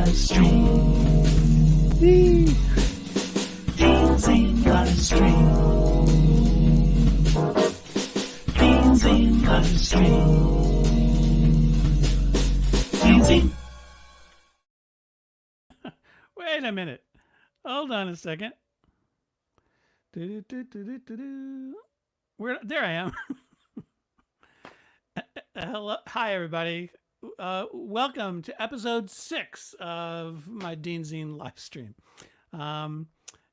LiveStream. DeanZine LiveStream. DeanZine LiveStream. DeanZine. Wait a minute. Hold on a second. Where? There I am. Hello, hi everybody. Welcome to episode 6 of my DeanZine LiveStream.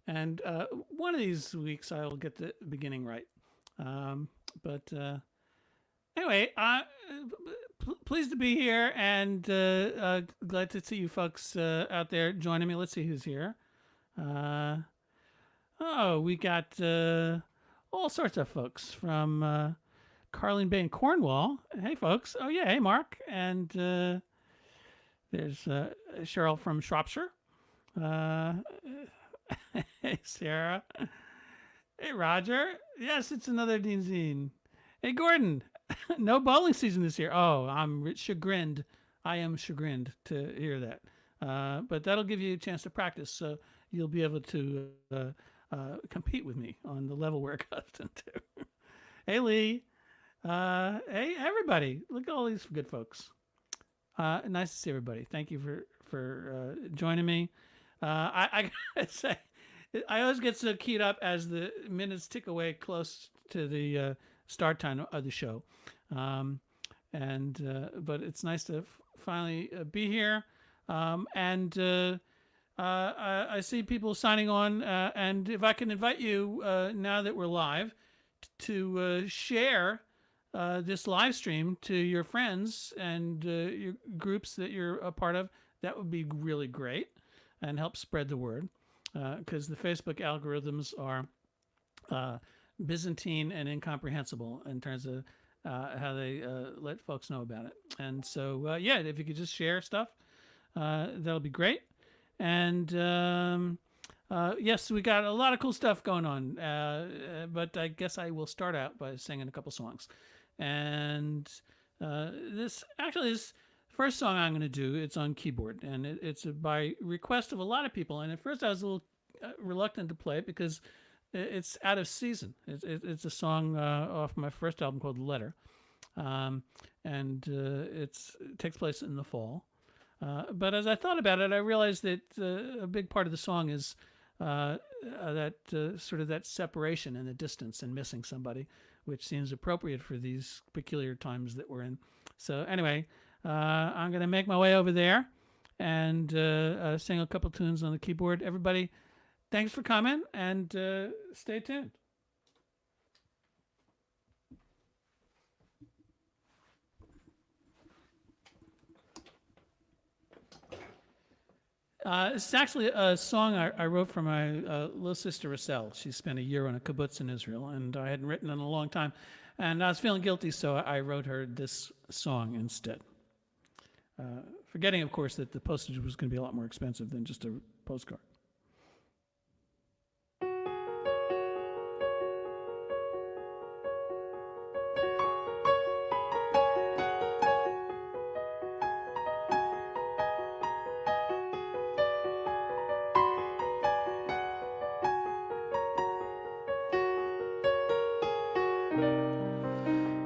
And one of these weeks I will get the beginning right. But anyway, pleased to be here and glad to see you folks out there joining me. Let's see who's here. We got all sorts of folks from Carling Bay in Cornwall. Hey, folks. Oh, yeah. Hey, Mark. And there's Cheryl from Shropshire. Hey, Sarah. Hey, Roger. Yes, it's another DeanZine. Hey, Gordon. No bowling season this year. Oh, I'm chagrined. I am chagrined to hear that. But that'll give you a chance to practice, so you'll be able to compete with me on the level we're accustomed to. Hey, Lee. Hey, everybody. Look at all these good folks. Nice to see everybody. Thank you for joining me. I gotta say, I always get so keyed up as the minutes tick away close to the start time of the show. But it's nice to finally be here. I see people signing on, and if I can invite you now that we're live to share this live stream to your friends and your groups that you're a part of, that would be really great and help spread the word, because the Facebook algorithms are Byzantine and incomprehensible in terms of how they let folks know about it. And so, if you could just share stuff, that'll be great. And yes, we got a lot of cool stuff going on, but I guess I will start out by singing a couple songs. And this first song I'm going to do, it's on keyboard, and it's by request of a lot of people. And at first I was a little reluctant to play it because it's out of season. It's a song off my first album called Letter, and it takes place in the fall. But as I thought about it, I realized that a big part of the song is sort of that separation and the distance and missing somebody, which seems appropriate for these peculiar times that we're in. So anyway, I'm going to make my way over there and sing a couple tunes on the keyboard. Everybody, thanks for coming, and stay tuned. It's actually a song I wrote for my little sister, Russell. She spent a year on a kibbutz in Israel, and I hadn't written in a long time. And I was feeling guilty, so I wrote her this song instead. Forgetting, of course, that the postage was going to be a lot more expensive than just a postcard.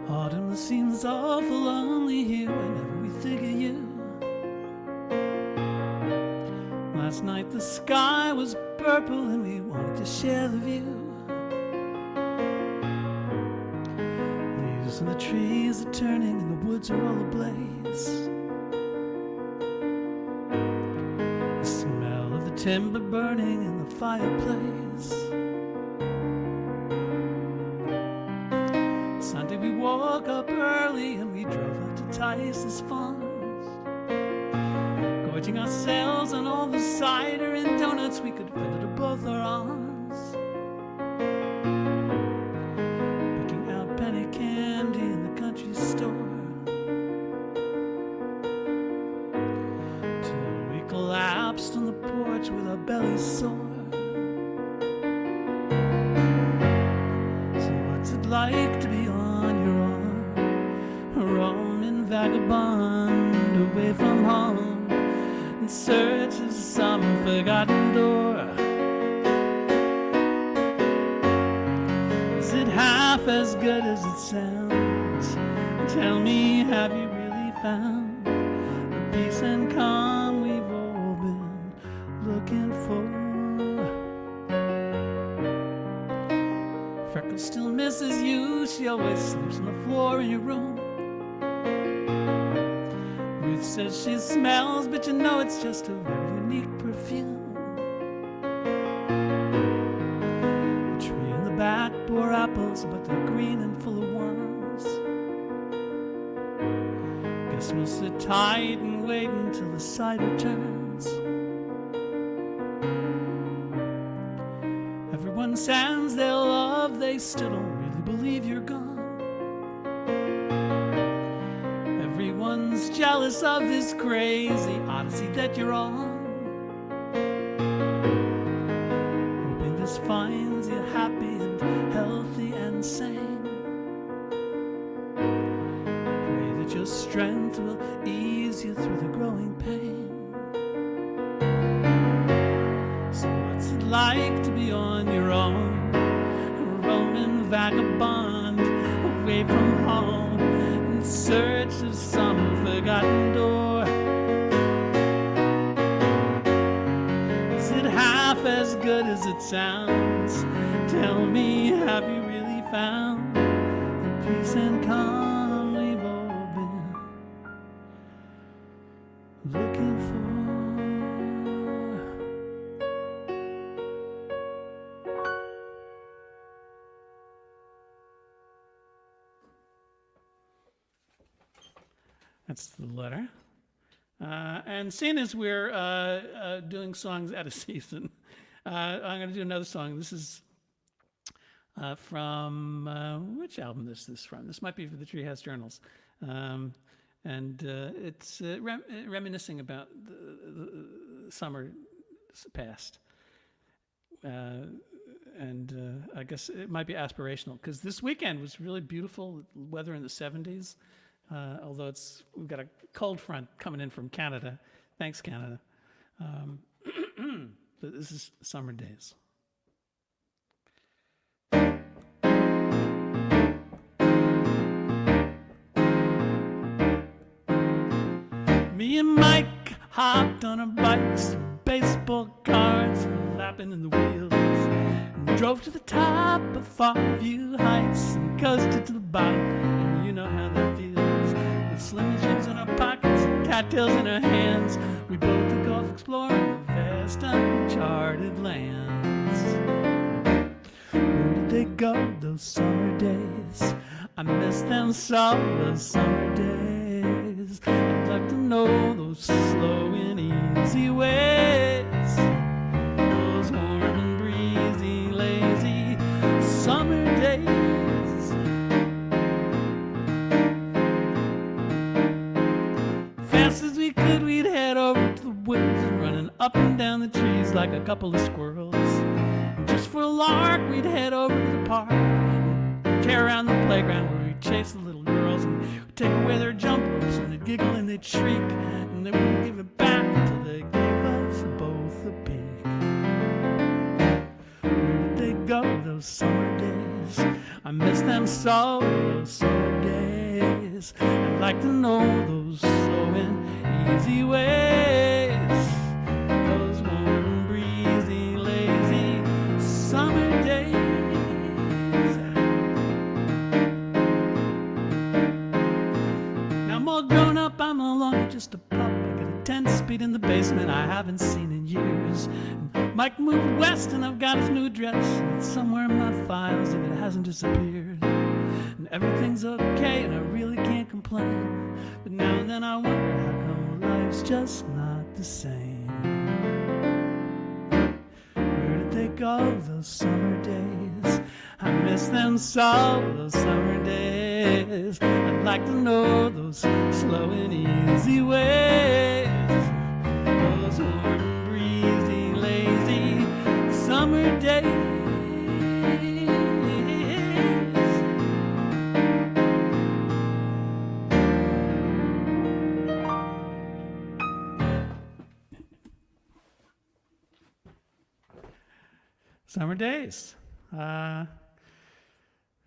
Autumn seems awful lonely here whenever we think of you. Last night the sky was purple and we wanted to share the view. Leaves in the trees are turning and the woods are all ablaze. The smell of the timber burning in the fireplace. Sunday we woke up early and we drove out to Tice's Farms, gorging ourselves on all the cider and donuts we could fit into both our arms, picking out penny candy in the country store, till we collapsed on the porch with our bellies sore. So what's it like to be on your own, a roaming vagabond away from home? in search of some forgotten door. Is it half as good as it sounds? Tell me, have you really found the peace and calm we've all been looking for? Freckles still misses you. She always sleeps on the floor in your room. Ruth says she smells, but you know it's just a very unique perfume. The tree in the back bore apples, but they're green and full of worms. Guess we'll sit tight and wait until the cider turns. Everyone sends their love, they still don't really believe you're gone. Everyone's jealous of this crazy odyssey that you're on. Hoping this finds you happy and healthy and sane. Pray that your strength will ease you through the growing pain. So what's it like to be on your own, a roaming vagabond away from home, in search of some forgotten door? Is it half as good as it sounds? Tell me, have you really found the peace and calm we've all been looking for? That's the letter. And seeing as we're doing songs out of season, I'm going to do another song. This is from, which album is this from? This might be for the Treehouse Journals. And it's reminiscing about the summer past. And I guess it might be aspirational, because this weekend was really beautiful, weather in the 70s. Although we've got a cold front coming in from Canada. Thanks, Canada. But this is Summer Days. Me and Mike hopped on our bikes, baseball cards flapping in the wheels, and drove to the top of Farview Heights and coasted to the bottom, and you know how that feels. Slim Jims in our pockets, cattails in our hands, we both took off exploring the vast uncharted lands. Where did they go, those summer days? I miss them so, those summer days. I'd like to know those slow and easy ways, those warm and breezy, lazy summer days. We'd head over to the woods, running up and down the trees like a couple of squirrels. And just for a lark, we'd head over to the park, tear around the playground where we'd chase the little girls, and we'd take away their jump ropes, and they'd giggle and they'd shriek, and they wouldn't give it back until they gave us both a peek. Where did they go, those summer days? I miss them so, those summer days. I'd like to know those slow and easy ways, those warm and breezy, lazy summer days. Now I'm all grown up, I'm no longer just a pup. I got a 10-speed in the basement I haven't seen in years. And Mike moved west and I've got his new address, and it's somewhere in my files if it hasn't disappeared. And everything's okay and I really can't complain, but now and then I wonder how come life's just not the same. Where did they go, those summer days? I miss them so, those summer days. I'd like to know those slow and easy ways, those warm and breezy, lazy summer days. Summer days.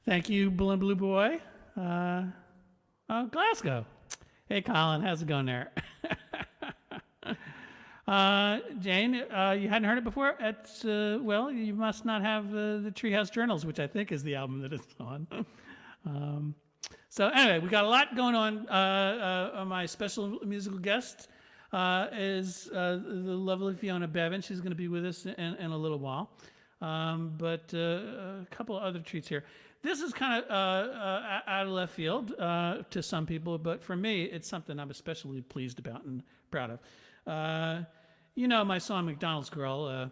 Thank you, Blue Blue Boy. Glasgow. Hey, Colin, how's it going there? Jane, you hadn't heard it before? It's, well, you must not have the Treehouse Journals, which I think is the album that it's on. So anyway, we got a lot going on. My special musical guest is the lovely Fiona Bevan. She's going to be with us in a little while. But a couple of other treats here. This is kind of out of left field to some people, but for me, it's something I'm especially pleased about and proud of. You know, my song "McDonald's Girl"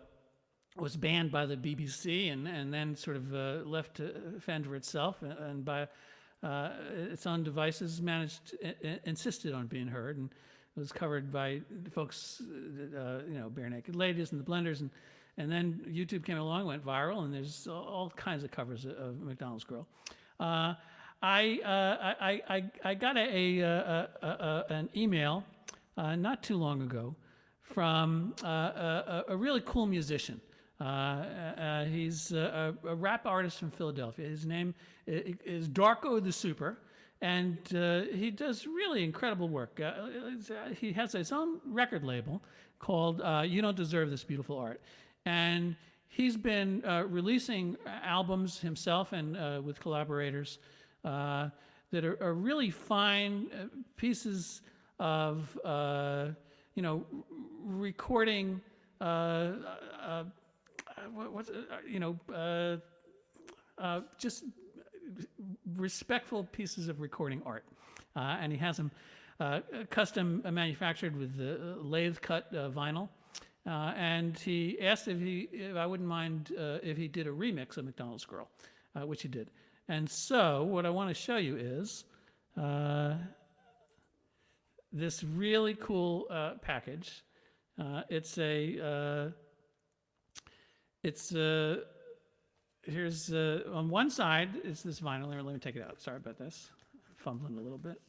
was banned by the BBC and then sort of left to fend for itself, and by its own devices insisted on being heard, and it was covered by folks, you know, Bare Naked Ladies and the Blenders, and then YouTube came along, went viral, and there's all kinds of covers of McDonald's Girl. I got an email not too long ago from a really cool musician. He's a rap artist from Philadelphia. His name is Darko the Super, and he does really incredible work. He has his own record label called You Don't Deserve This Beautiful Art. And he's been releasing albums himself and with collaborators that are really fine pieces of, you know, recording, just respectful pieces of recording art. And he has them custom manufactured with lathe cut vinyl. And he asked if I wouldn't mind if he did a remix of McDonald's Girl, which he did. And so what I want to show you is this really cool package. Here's on one side is this vinyl. Let me take it out. Sorry about this. I'm fumbling a little bit.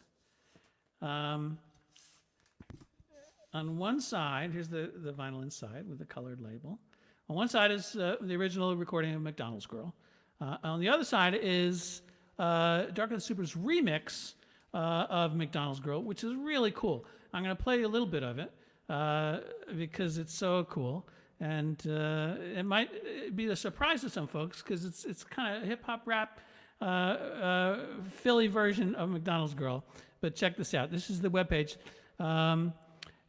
On one side, here's the vinyl inside with the colored label. On one side is the original recording of McDonald's Girl. On the other side is Darko the Super's remix of McDonald's Girl, which is really cool. I'm going to play a little bit of it because it's so cool. And it might be a surprise to some folks because it's kind of hip-hop rap Philly version of McDonald's Girl. But check this out. This is the webpage.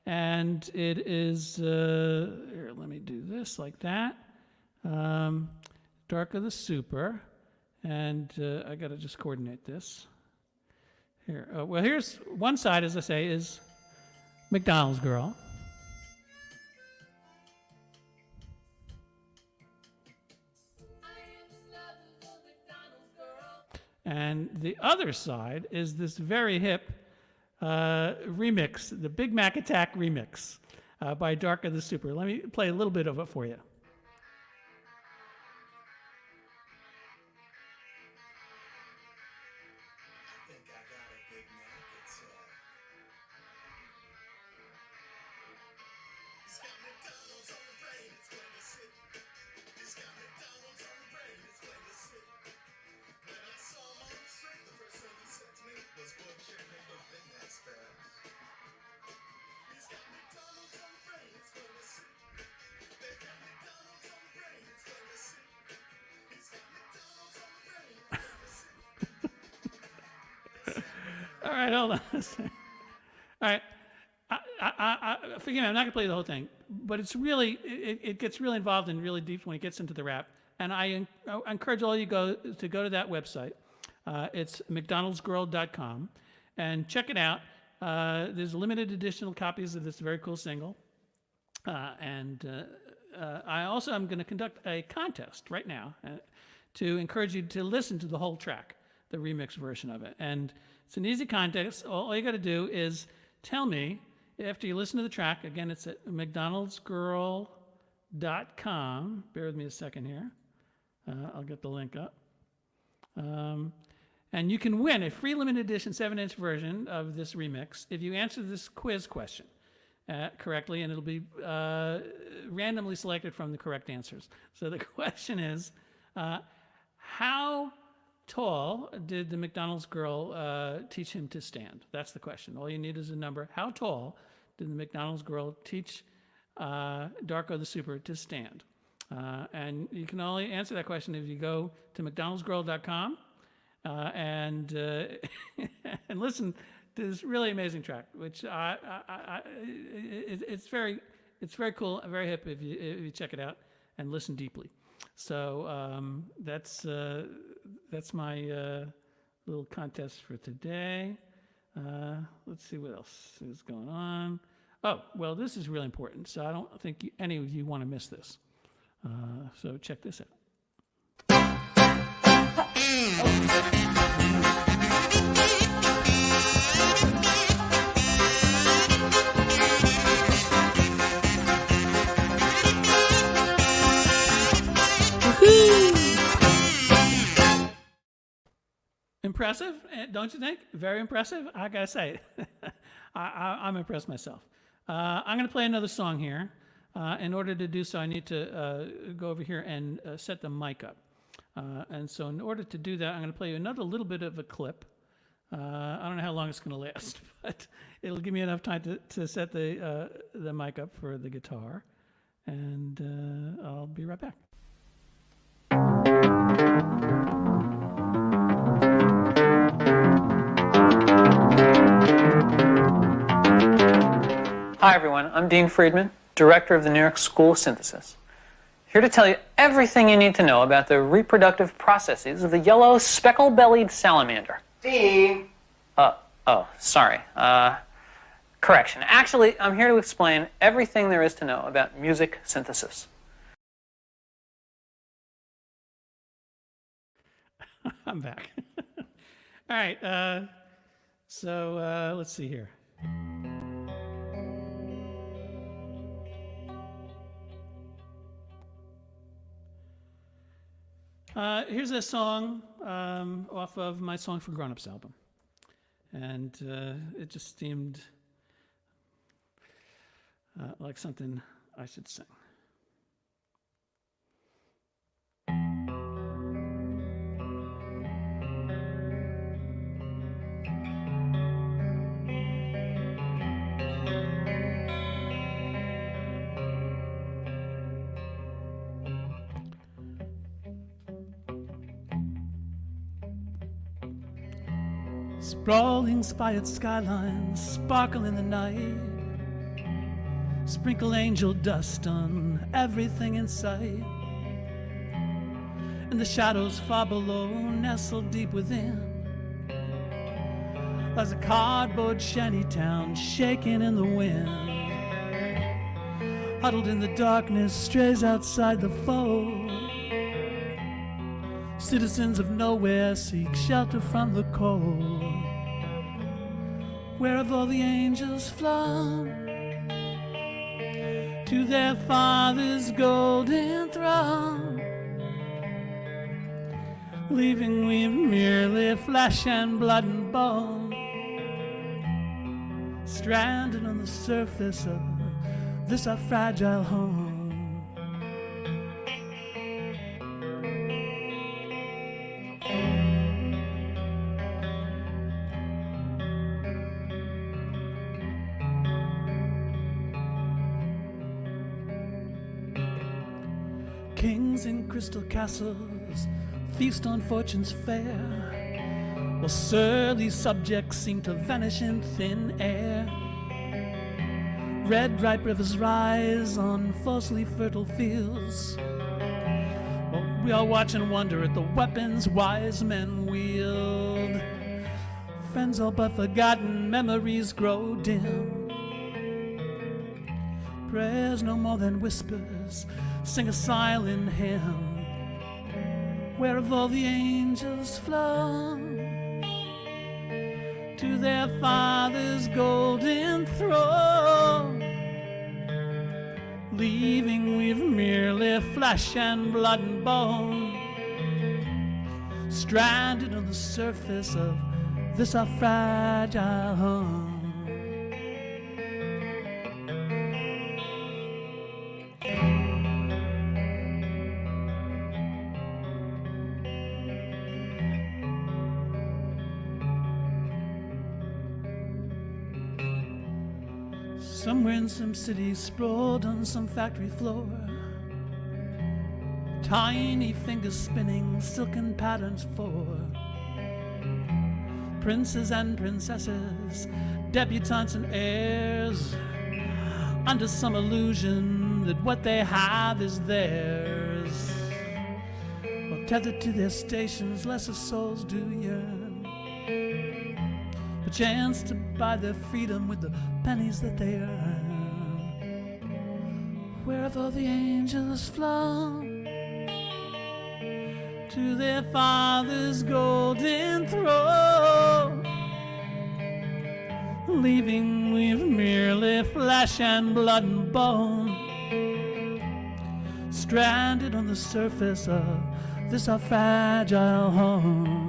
And it is, here, let me do this like that. Darko the Super. And I got to just coordinate this. Here, well, here's one side, as I say, is McDonald's Girl. And the other side is this very hip remix, the Big Mac Attack remix by Darko the Super. Let me play a little bit of it for you. All right, hold on. All right, forgive me, I'm not gonna play the whole thing, but it's really, it gets really involved and really deep when it gets into the rap. And I encourage all you to go to that website. It's mcdonaldsgirl.com and check it out. There's limited edition copies of this very cool single. And I also am going to conduct a contest right now to encourage you to listen to the whole track, the remix version of it. And it's an easy contest. All you got to do is tell me after you listen to the track. Again, it's at mcdonaldsgirl.com. Bear with me a second here. I'll get the link up. And you can win a free limited edition 7-inch version of this remix if you answer this quiz question. correctly, and it'll be randomly selected from the correct answers. So the question is, how tall did the McDonald's girl teach him to stand? That's the question. All you need is a number. How tall did the McDonald's girl teach Darko the Super to stand? And you can only answer that question if you go to mcdonaldsgirl.com and and listen to this really amazing track, which it's very cool, very hip if you check it out and listen deeply. So that's my little contest for today. Let's see what else is going on. Oh, well, this is really important, so I don't think any of you want to miss this. So check this out. Impressive, don't you think? Very impressive, I gotta say. I'm impressed myself. I'm gonna play another song here. In order to do so, I need to go over here and set the mic up. And so in order to do that, I'm going to play you another little bit of a clip. I don't know how long it's going to last, but it'll give me enough time to set the mic up for the guitar. And I'll be right back. Hi everyone, I'm Dean Friedman, Director of the New York School of Synthesis. Here to tell you everything you need to know about the reproductive processes of the yellow speckle-bellied salamander. Dean! Sorry. Correction. Actually, I'm here to explain everything there is to know about music synthesis. I'm back. All right, so let's see here. Here's a song off of my Song for Grown-Ups album. And it just seemed like something I should sing. Sprawling spired skylines sparkle in the night. Sprinkle angel dust on everything in sight. And the shadows far below nestle deep within. There's a cardboard shantytown shaking in the wind. Huddled in the darkness, strays outside the fold. Citizens of nowhere seek shelter from the cold. Where have all the angels flown? To their Father's golden throne, leaving we merely flesh and blood and bone, stranded on the surface of this our fragile home. Kings in crystal castles feast on fortune's fare, while surly subjects seem to vanish in thin air. Red ripe rivers rise on falsely fertile fields, while we all watch and wonder at the weapons wise men wield. Friends all but forgotten, memories grow dim. Prayers no more than whispers, sing a silent hymn. Where have all the angels flown? To their Father's golden throne, leaving we've merely flesh and blood and bone, stranded on the surface of this our fragile home. Somewhere in some city, sprawled on some factory floor, tiny fingers spinning silken patterns for princes and princesses, debutantes and heirs, under some illusion that what they have is theirs. While tethered to their stations, lesser souls do yearn, chance to buy their freedom with the pennies that they earn. Where have all the angels flown to their father's golden throne, leaving with merely flesh and blood and bone, stranded on the surface of this our fragile home.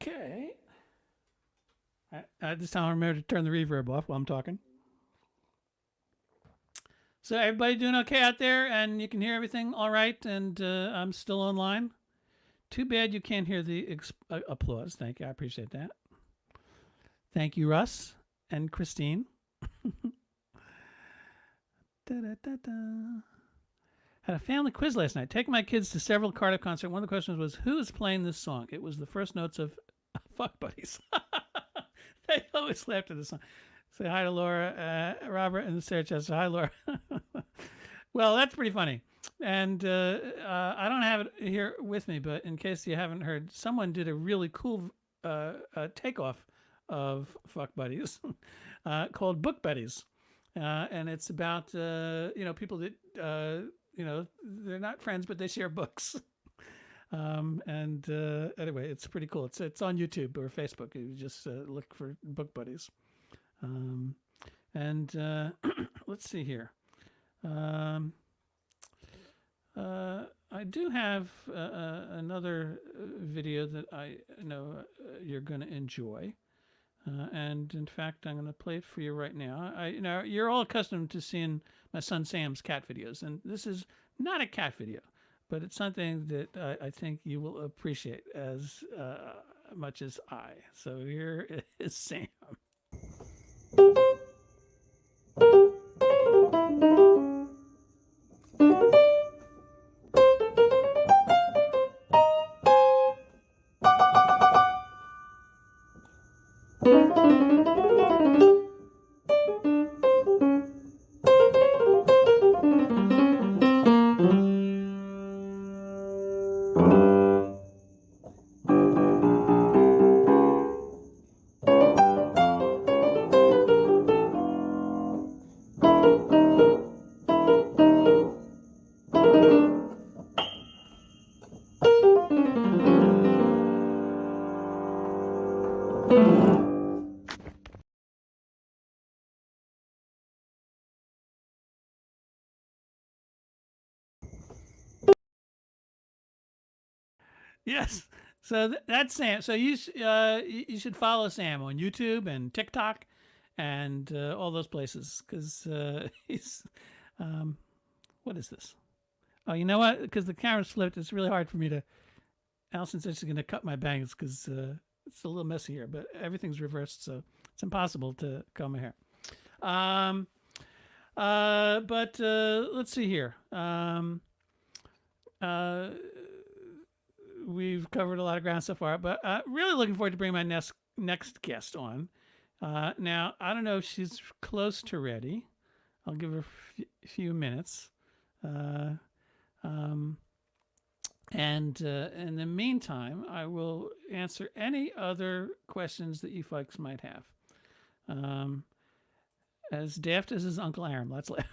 Okay. This time I remember to turn the reverb off while I'm talking. So everybody doing okay out there, and you can hear everything all right, and I'm still online. Too bad you can't hear the applause. Thank you. I appreciate that. Thank you, Russ and Christine. Had a family quiz last night. Taking my kids to several Cardiff concerts. One of the questions was, who is playing this song? It was the first notes of Fuck Buddies. They always laughed at the song. Say hi to Laura, Robert, and Sarah Chester. Hi, Laura. Well, that's pretty funny. And I don't have it here with me, but in case you haven't heard, someone did a really cool takeoff of Fuck Buddies called Book Buddies. And it's about, people that, they're not friends, but they share books. Anyway, it's pretty cool. It's on YouTube or Facebook. You just look for Book Buddies. Let's see here. I do have another video that I know you're going to enjoy. And in fact, I'm going to play it for you right now. You're all accustomed to seeing my son Sam's cat videos, and this is not a cat video, but it's something that I think you will appreciate as much as I. So here is Sam. Yes. So that's Sam. So you should follow Sam on YouTube and TikTok and all those places because he's what is this? Oh, you know what? Because the camera's flipped, it's really hard for me to. Allison says she's going to cut my bangs because it's a little messy here, but everything's reversed, so it's impossible to comb my hair. But let's see here. We've covered a lot of ground so far, but really looking forward to bringing my next guest on. Now, I don't know if she's close to ready. I'll give her a few minutes. And in the meantime, I will answer any other questions that you folks might have. As daft as his Uncle Aaron, let's laugh.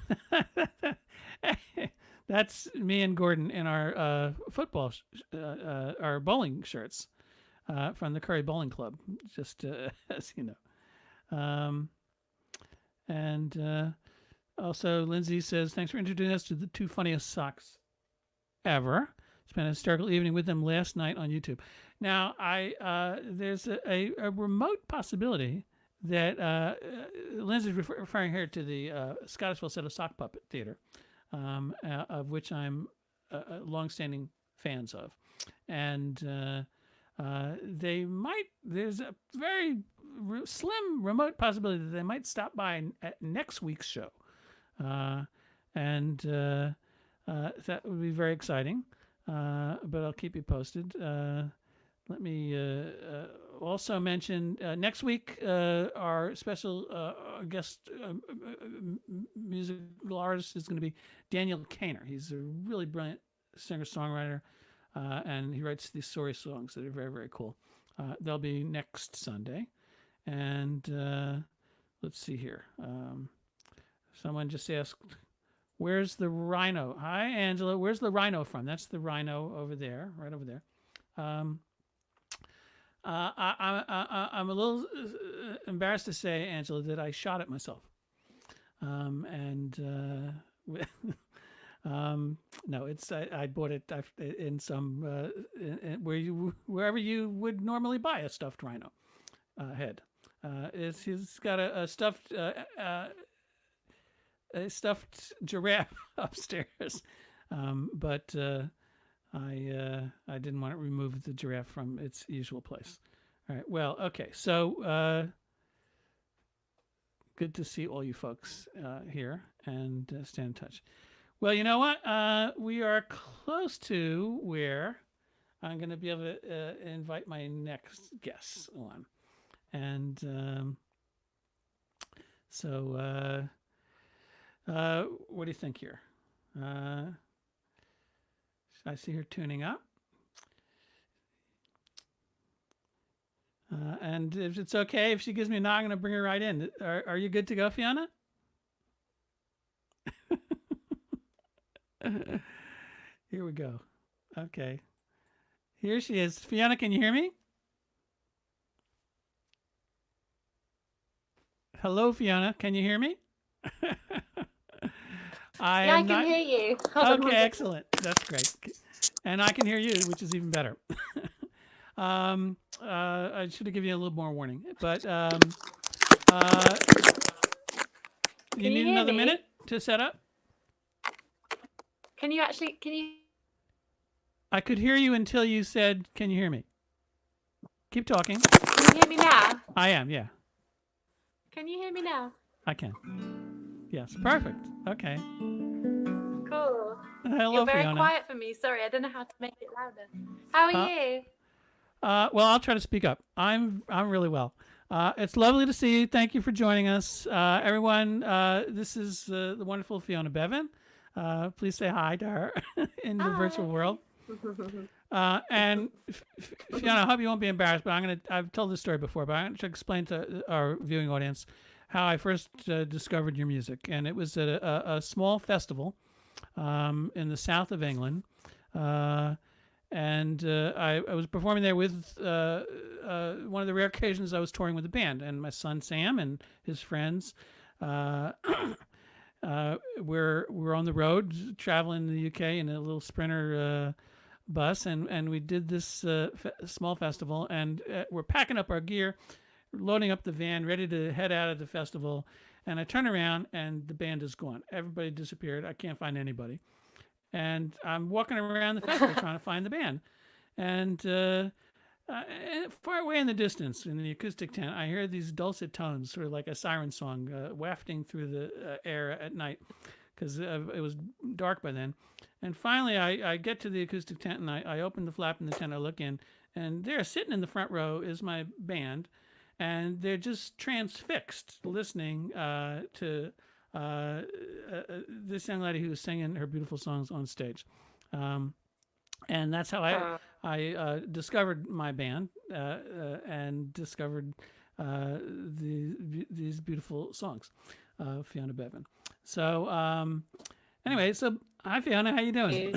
That's me and Gordon in our our bowling shirts from the Curry Bowling Club, just as you know. And also, Lindsay says, thanks for introducing us to the 2 funniest socks ever. Spent a hysterical evening with them last night on YouTube. Now, there's a remote possibility that Lindsay's referring here to the Scottish Falsetto Sock Puppet Theater, of which I'm longstanding fans of. And there's a very slim remote possibility that they might stop by at next week's show. And that would be very exciting. But I'll keep you posted. Let me also mention next week our special guest musical artist is going to be Daniel Kaner. He's a really brilliant singer-songwriter, and he writes these story songs that are very, very cool. They'll be next Sunday. And let's see here. Someone just asked, where's the rhino? Hi, Angela. Where's the rhino from? That's the rhino over there, right over there. I'm a little embarrassed to say, Angela, that I shot it myself. No, I bought it in some wherever you would normally buy a stuffed rhino head. He's got a stuffed giraffe upstairs, but I didn't want to remove the giraffe from its usual place. All right. Well, okay. So good to see all you folks here, and stay in touch. Well, you know what? We are close to where I'm going to be able to invite my next guests on, and so what do you think here? I see her tuning up. And if it's okay, if she gives me a nod, I'm going to bring her right in. Are you good to go, Fiona? Here we go. Okay. Here she is. Fiona, can you hear me? Hello, Fiona. Can you hear me? I can hear you. Okay, excellent. That's great. And I can hear you, which is even better. I should have given you a little more warning, but you need another minute to set up? Can you? I could hear you until you said, can you hear me? Keep talking. Can you hear me now? I am, yeah. Can you hear me now? I can. Yes, perfect. Okay. Cool. Hello, You're very Fiona. quiet for me. Sorry, I don't know how to make it louder. How are you? Well, I'll try to speak up. I'm really well. It's lovely to see you. Thank you for joining us, everyone. This is the wonderful Fiona Bevan. Please say hi to her in the virtual world. And Fiona, I hope you won't be embarrassed, but I've told this story before, but I'm going to explain to our viewing audience how I first discovered your music. And it was at a small festival in the south of England. And I was performing there with one of the rare occasions I was touring with a band, and my son Sam and his friends. We're on the road traveling in the UK in a little Sprinter bus, and we did this small festival, and we're packing up our gear, loading up the van, ready to head out of the festival. And I turn around, and the band is gone. Everybody disappeared. I can't find anybody. And I'm walking around the festival trying to find the band. And far away in the distance, in the acoustic tent, I hear these dulcet tones, sort of like a siren song, wafting through the air at night, because it was dark by then. And finally, I get to the acoustic tent, and I open the flap in the tent. I look in, and there, sitting in the front row, is my band. And they're just transfixed, listening to this young lady who was singing her beautiful songs on stage. And that's how I discovered my band and discovered these beautiful songs of Fiona Bevan. So Anyway, so hi Fiona, how you doing?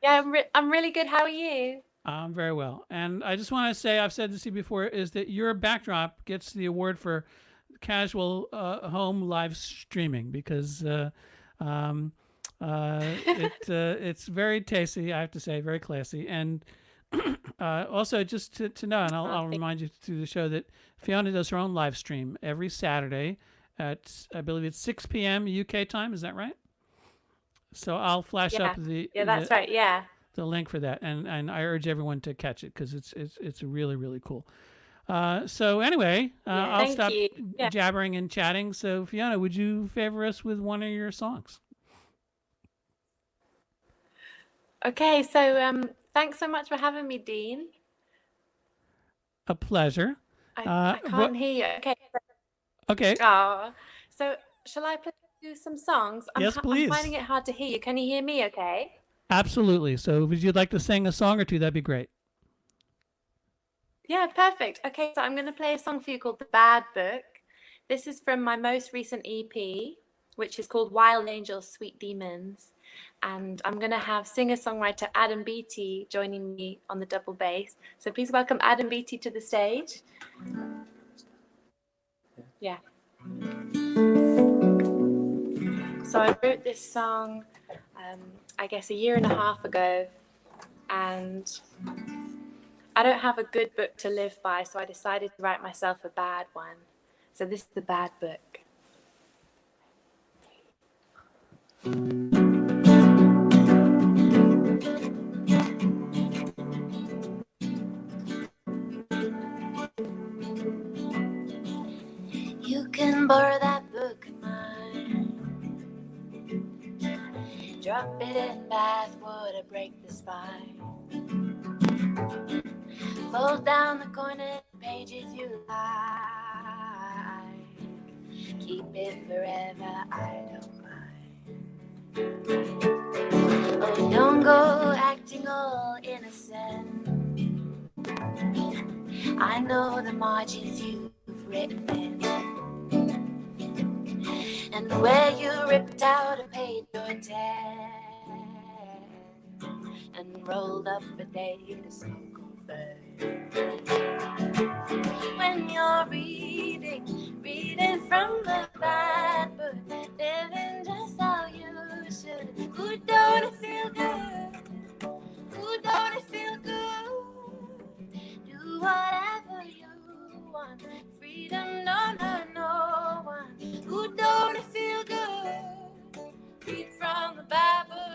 Yeah, I'm really good. How are you? I'm very well, and I just want to say I've said this to you before is that your backdrop gets the award for casual home live streaming because um, it's very tasty. I have to say, very classy, and also just to know, and I'll remind you through the show that Fiona does her own live stream every Saturday at I believe it's 6 p.m. UK time. Is that right? So I'll flash up Yeah, that's right. Yeah. the link for that, and I urge everyone to catch it because it's really really cool. So anyway, I'll Thank stop you. Yeah. jabbering and chatting. So Fiona, would you favor us with one of your songs? Okay, so thanks so much for having me, Dean. A pleasure. I can't hear you. Okay. Okay. Oh, so shall I play you some songs? Yes, please. I'm finding it hard to hear you. Can you hear me okay? Absolutely. So would you like to sing a song or two? That'd be great. Yeah, perfect. Okay, so I'm going to play a song for you called The Bad Book. This is from my most recent EP, which is called Wild Angels, Sweet Demons. And I'm going to have singer-songwriter Adam Beatty joining me on the double bass. So please welcome Adam Beatty to the stage. Yeah. So I wrote this song, I guess, a year and a half ago. And I don't have a good book to live by, so I decided to write myself a bad one. So this is The Bad Book. You can borrow that book of mine. Drop it in bath water, break the spine. Fold down the corner pages you like. Keep it forever, I don't mind. Oh, don't go acting all innocent. I know the margins you've written in, and where you ripped out a page or 10 and rolled up a day to smoke on burn. When you're reading from the bad book, living just how you should. Ooh, don't it feel good? Ooh, don't it feel good? Do whatever you want. Freedom, no one. Ooh, don't it feel good? Read from the Bible.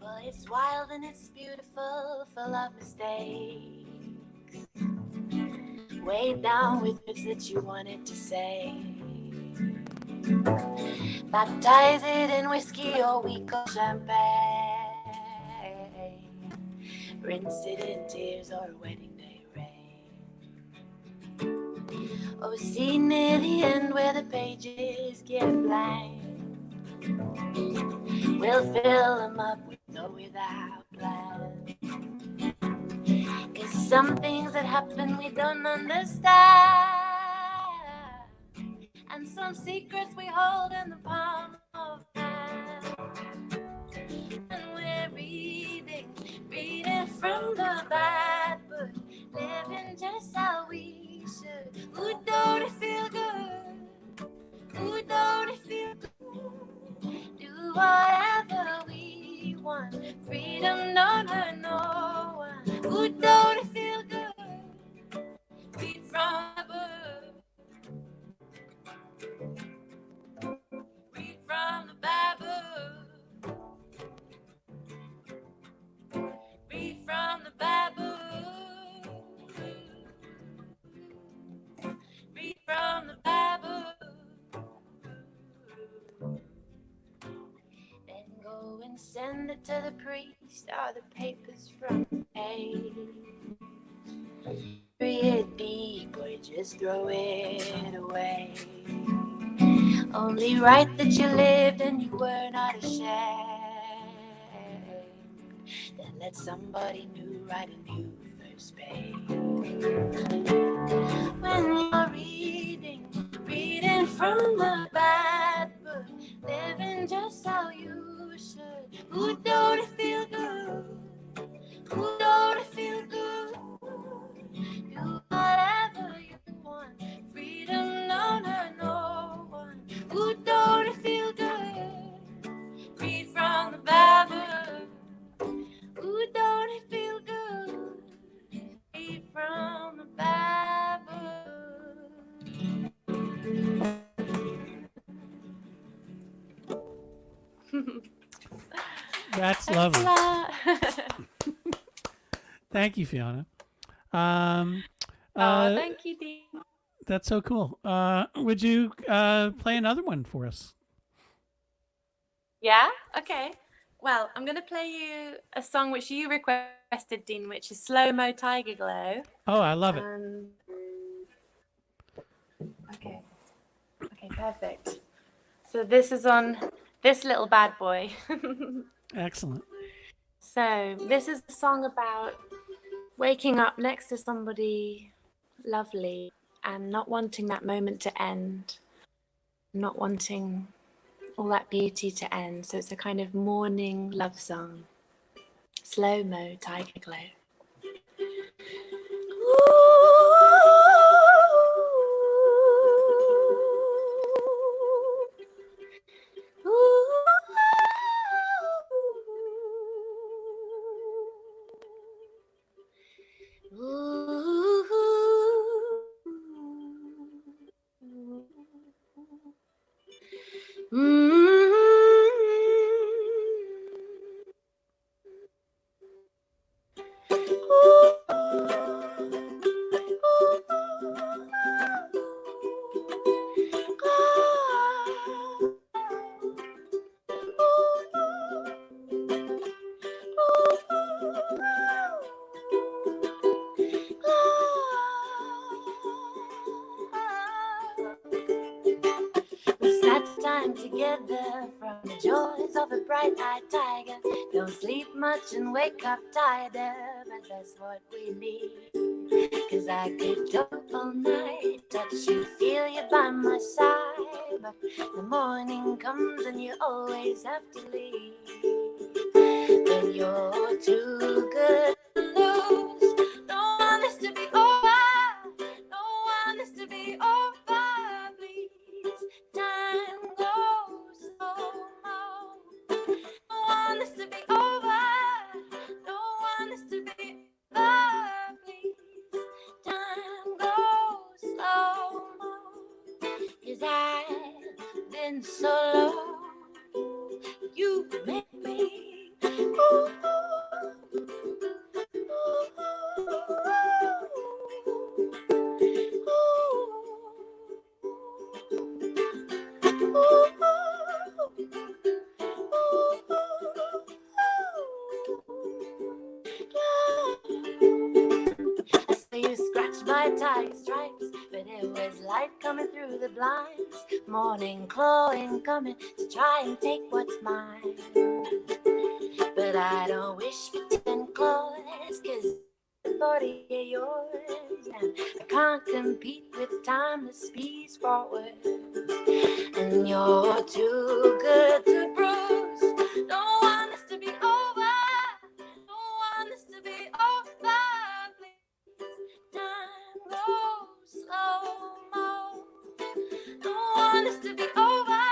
Well, it's wild and it's beautiful, full of mistakes. Weighed down with words that you wanted to say. Baptize it in whiskey or weak or champagne. Rinse it in tears or a wedding day rain. Oh, see near the end where the pages get blank. We'll fill them up with or without plan. 'Cause some things that happen we don't understand. And some secrets we hold in the palm of hand. And we're reading from the bad book, living just how we should. Ooh, don't it feel good? Ooh, don't it feel good? Do whatever we want. Freedom, no one. Ooh, don't it feel good? Read from the book. Read from the Bible. Read from the Bible. Read from the Bible. Then go and send it to the priest. Are the papers from A? Bury it deep or just throw it away. Only write that you lived and you were not ashamed. That let somebody new write a new first page. When you're reading from the bad book, living just how you should. Who don't it feel good? Who don't it feel good? Do whatever you want. Freedom, no one. Who don't it feel good? Read from the Bible. Who don't it feel good? Read from the Bible. That's Thanks lovely. a lot. Thank you, Fiona. Thank you, Dean. That's so cool. Would you play another one for us? Yeah? Okay. Well, I'm going to play you a song which you requested, Dean, which is Slow Mo Tiger Glow. Oh, I love it. Okay. Okay, perfect. So this is on this little bad boy. Excellent. So this is a song about waking up next to somebody lovely and not wanting that moment to end, not wanting all that beauty to end. So it's a kind of morning love song. Slow Mo Tiger Glow. Time together from the joys of a bright-eyed tiger. Don't sleep much and wake up tighter, but that's what we need. 'Cause I could talk all night, touch you, feel you by my side, but the morning comes and you always have to leave. But you're too good to lose. Don't want this to be over. Don't want this to be over, please. Time goes slow-mo. Don't want this to be over. Don't want this to be over, please. Time goes slow-mo. 'Cause I've been so low. You make me. Ooh, I saw you scratch my tiger stripes, but it was light coming through the blinds. Morning clawing coming to try and take what's mine. But I don't wish for 10 claws, 'cause the body is yours, and I can't compete with time that speeds forward. And you're too good to bruise. Don't want this to be over. Don't want this to be over, please. Time goes slow-mo. Don't want this to be over.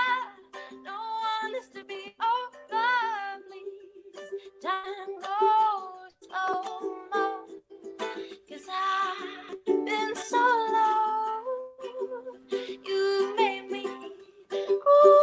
Don't want this to be over, please. Time goes slow-mo. 'Cause I've been so low. You made me. Ooh.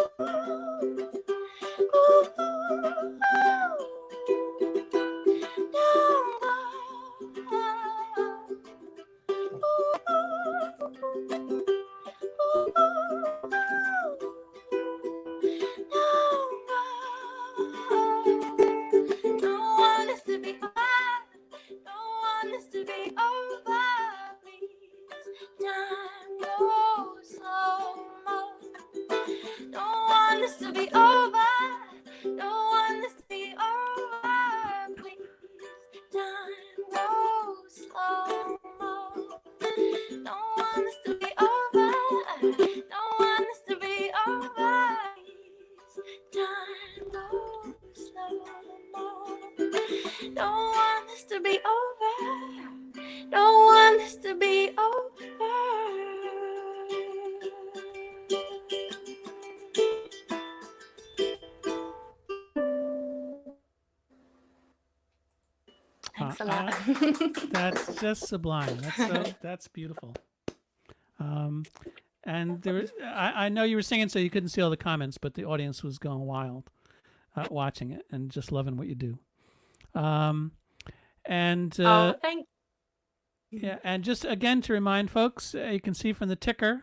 to be over. Don't want this to be over. Thanks a lot. That's just sublime. That's beautiful. And there, I know you were singing, so you couldn't see all the comments, but the audience was going wild watching it and just loving what you do. Oh, thank you. Yeah, and just again to remind folks, you can see from the ticker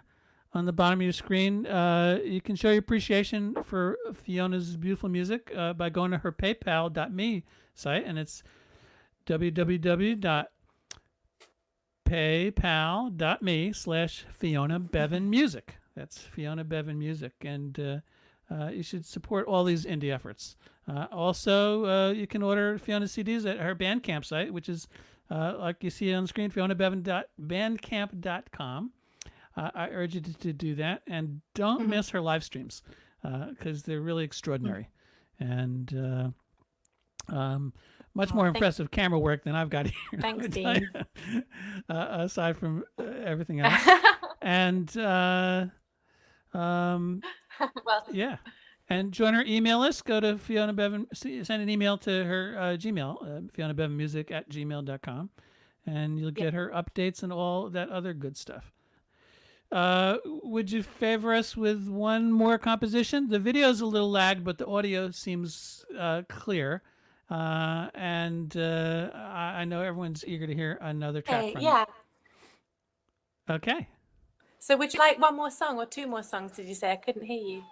on the bottom of your screen, you can show your appreciation for Fiona's beautiful music by going to her paypal.me site, and it's www.paypal.me/Fiona Bevan Music. That's Fiona Bevan Music, and you should support all these indie efforts. Also, you can order Fiona's CDs at her Bandcamp site, which is like you see on the screen, FionaBevan.bandcamp.com. I urge you to do that, and don't miss her live streams because they're really extraordinary and much more impressive camera work than I've got here. Thanks, Dean. Aside from everything else, and Well, yeah. And join her email list. Go to Fiona Bevan. Send an email to her Gmail, FionaBevanMusic@gmail.com, and you'll get her updates and all that other good stuff. Would you favor us with one more composition? The video is a little lagged, but the audio seems clear. And I know everyone's eager to hear another track from you. yeah. Okay. So would you like one more song or two more songs, did you say? I couldn't hear you.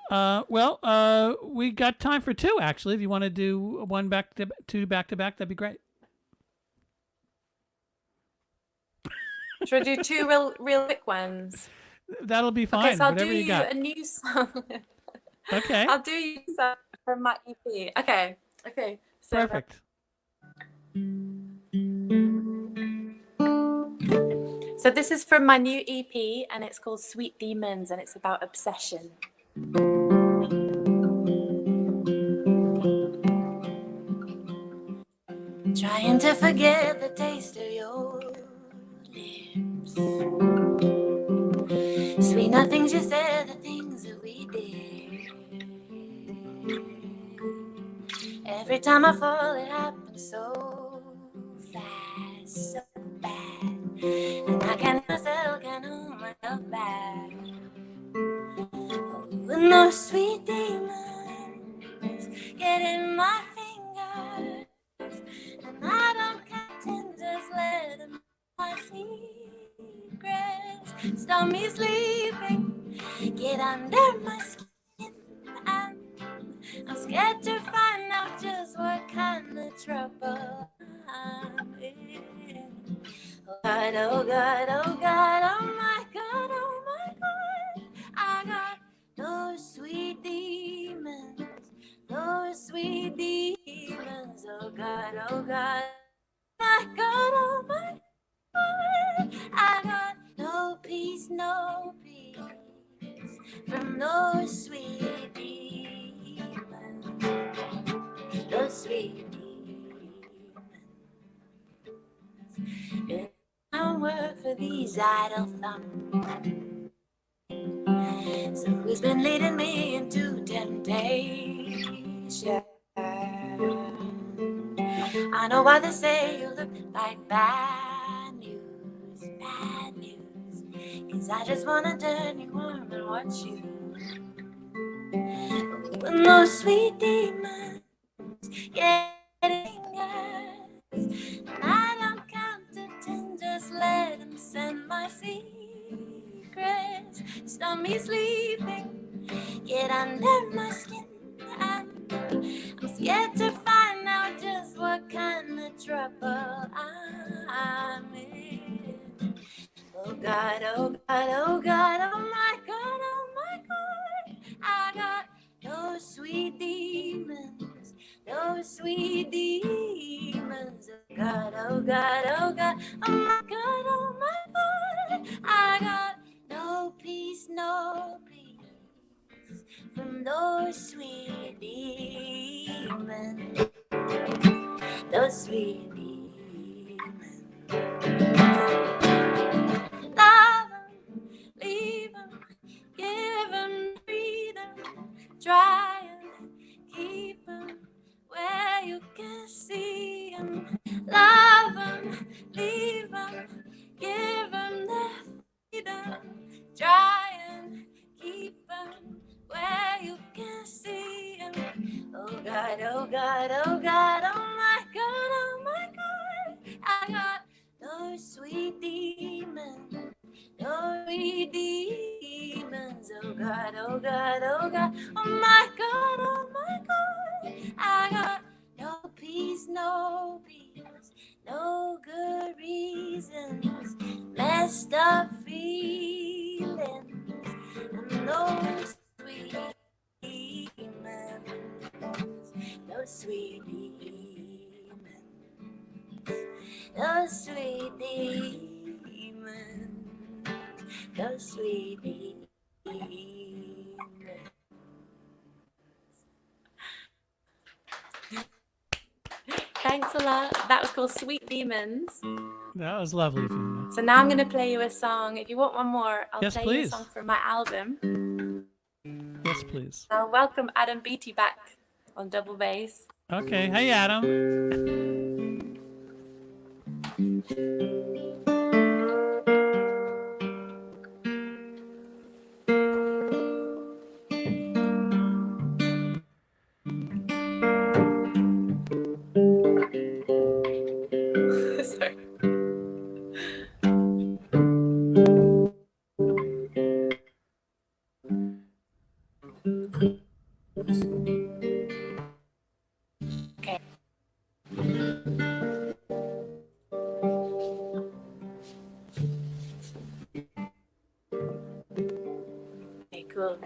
Well, we got time for two, actually. If you want to do one two back to back, that'd be great. Should I do two real quick ones? That'll be fine. Okay, so I'll Whatever do you got. a new song. Okay. I'll do you a song from my EP. Okay. So Perfect. So this is from my new EP, and it's called Sweet Demons, and it's about obsession. Trying to forget the taste of your lips. Sweet nothings you said, the things that we did. Every time I fall, it happens so fast, so bad. And I can't myself, can't hold myself back. Oh, and those sweet demons get in my fingers, and I don't count, just let them my secrets. Stop me sleeping, get under my skin. I'm scared to find out just what kind of trouble I'm in. Oh God, oh God, oh God, oh my God, oh my God. I got those sweet demons, those sweet demons. Oh God, oh God, my God, oh my God. I got no peace from those sweet demons, those sweet demons. I don't work for these idle thumbs. So who's been leading me into temptation? I know why they say you look like bad news, bad news. 'Cause I just wanna turn you on and watch you. When those sweet demons get fingers, and I don't count to 10, just let them send my secrets. Stop me sleeping, get under my skin. I'm scared to find out just what kind of trouble I'm in. Oh God, oh God, oh God, oh my God, oh my God. I got those sweet demons, those sweet demons. Oh God, oh God, oh God, oh my God, oh my God. I got no peace from those sweet demons, those sweet demons. sweet demons, no sweet demons. Oh God, oh God, oh God, oh my God, oh my God. I got no peace, no peace, no good reasons, messed up feelings, and no sweet demons, no sweet demons, no sweet demons, no sweet demons. Thanks a lot. That was called Sweet Demons. That was lovely, Fiona. So now I'm going to play you a song. If you want one more, I'll Yes, play you a please. song from my album. Yes, please. I'll welcome Adam Beatty back on double bass. Okay. Hey, Adam. Sorry. Okay. Okay, cool.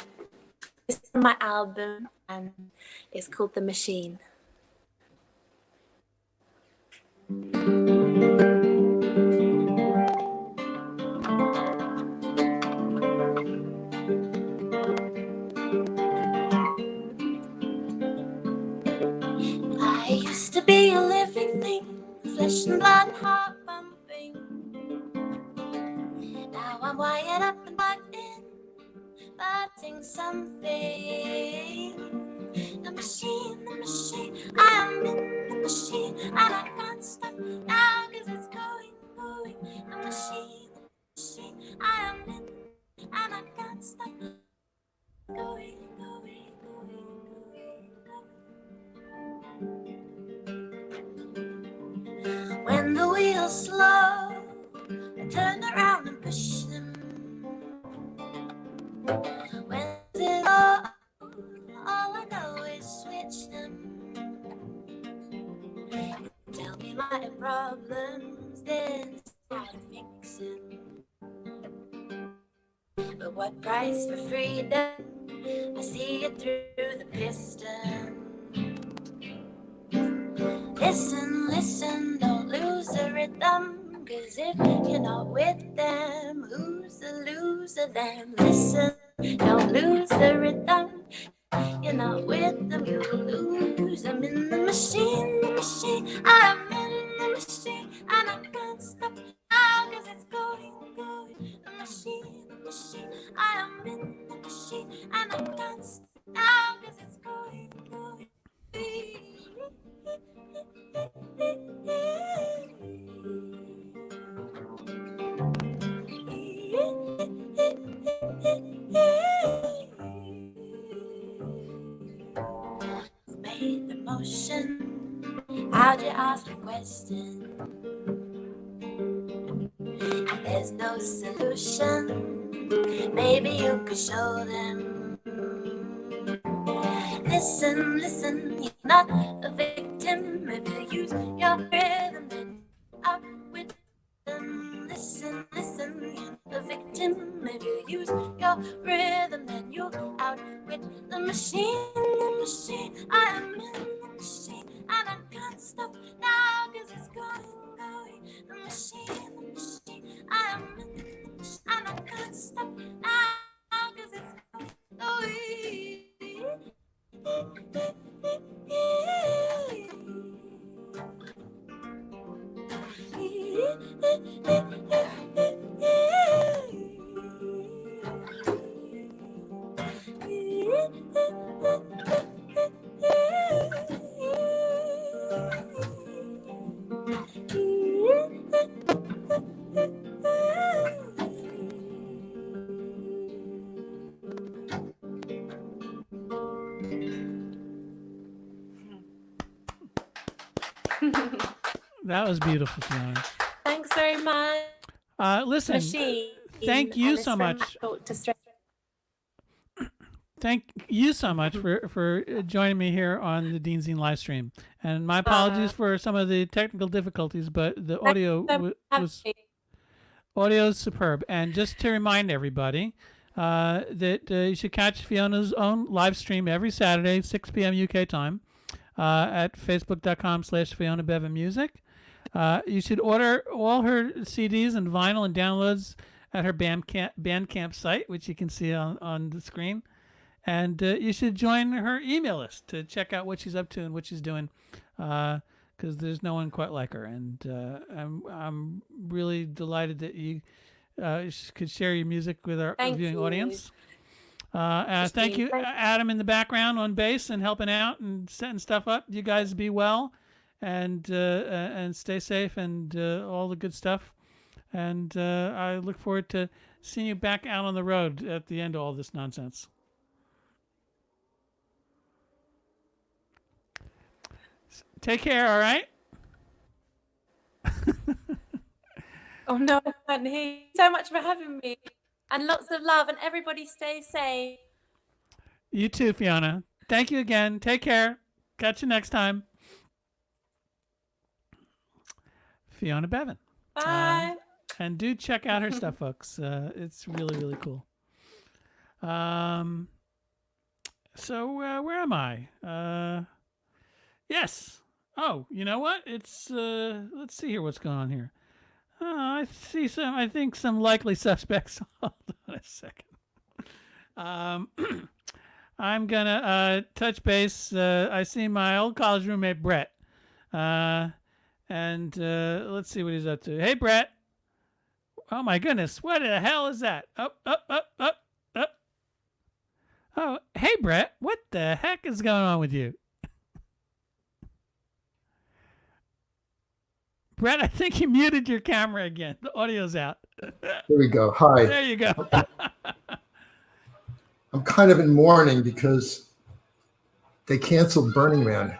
This is from my album and it's called The Machine. I used to be a living thing, flesh and blood, heart pumping. Now I'm wired up and plugged in, fighting something. The machine, I am in the machine, and I can't stop now 'cause it's going. The machine, I am in, and I can't stop going. When the wheels slow, I turn around and push them. When it's all I know is switch them. Tell me my problems, then try to fix them. But what price for freedom? I see it through the piston. Listen, don't lose the rhythm, 'cause if you're not with them, who's the loser then? Listen, don't lose the rhythm, you're not with them, you lose. I'm in the machine, I'm in the machine, and I can't stop now 'cause it's going. The machine, I am in the machine, and I can't stop now 'cause it's going. Who made the motion? How'd you ask the question? And there's no solution. Maybe you could show them. Listen, you're not a victim. If you use your rhythm, then out with them. Listen, you're not a victim. If you use your rhythm, then you're out with the machine. I am in the machine, and I can't stop now 'cause it's going. The machine, I am in the machine, and I can't stop now 'cause it's going. That was beautiful, Fiona. Thanks very much. Listen, Machine. thank you and so it's from much. Thought to Stress. Thank you so much for joining me here on the DeanZine LiveStream. And my apologies for some of the technical difficulties, but the audio was audio's superb. And just to remind everybody that you should catch Fiona's own live stream every Saturday, 6 p.m. UK time, at facebook.com/Fiona Bevan Music. You should order all her CDs and vinyl and downloads at her Bandcamp site, which you can see on the screen. And you should join her email list to check out what she's up to and what she's doing, because there's no one quite like her. And I'm really delighted that you could share your music with our viewing audience. Thank you, Adam, in the background on bass and helping out and setting stuff up. You guys be well and stay safe and all the good stuff. And I look forward to seeing you back out on the road at the end of all this nonsense. Take care, all right? Oh no, I can't hear you. So much for having me. And lots of love, and everybody stay safe. You too, Fiona. Thank you again. Take care. Catch you next time. Fiona Bevan. Bye. And do check out her stuff, folks. It's really, really cool. So where am I? Yes. Oh, you know what? It's let's see here what's going on here. I think some likely suspects. Hold on a second. I'm gonna touch base. I see my old college roommate Brett. And let's see what he's up to. Hey, Brett. Oh my goodness, what the hell is that? Up. Oh, hey, Brett. What the heck is going on with you? Brett, I think you muted your camera again. The audio's out. There we go. Hi. There you go. I'm kind of in mourning because they canceled Burning Man.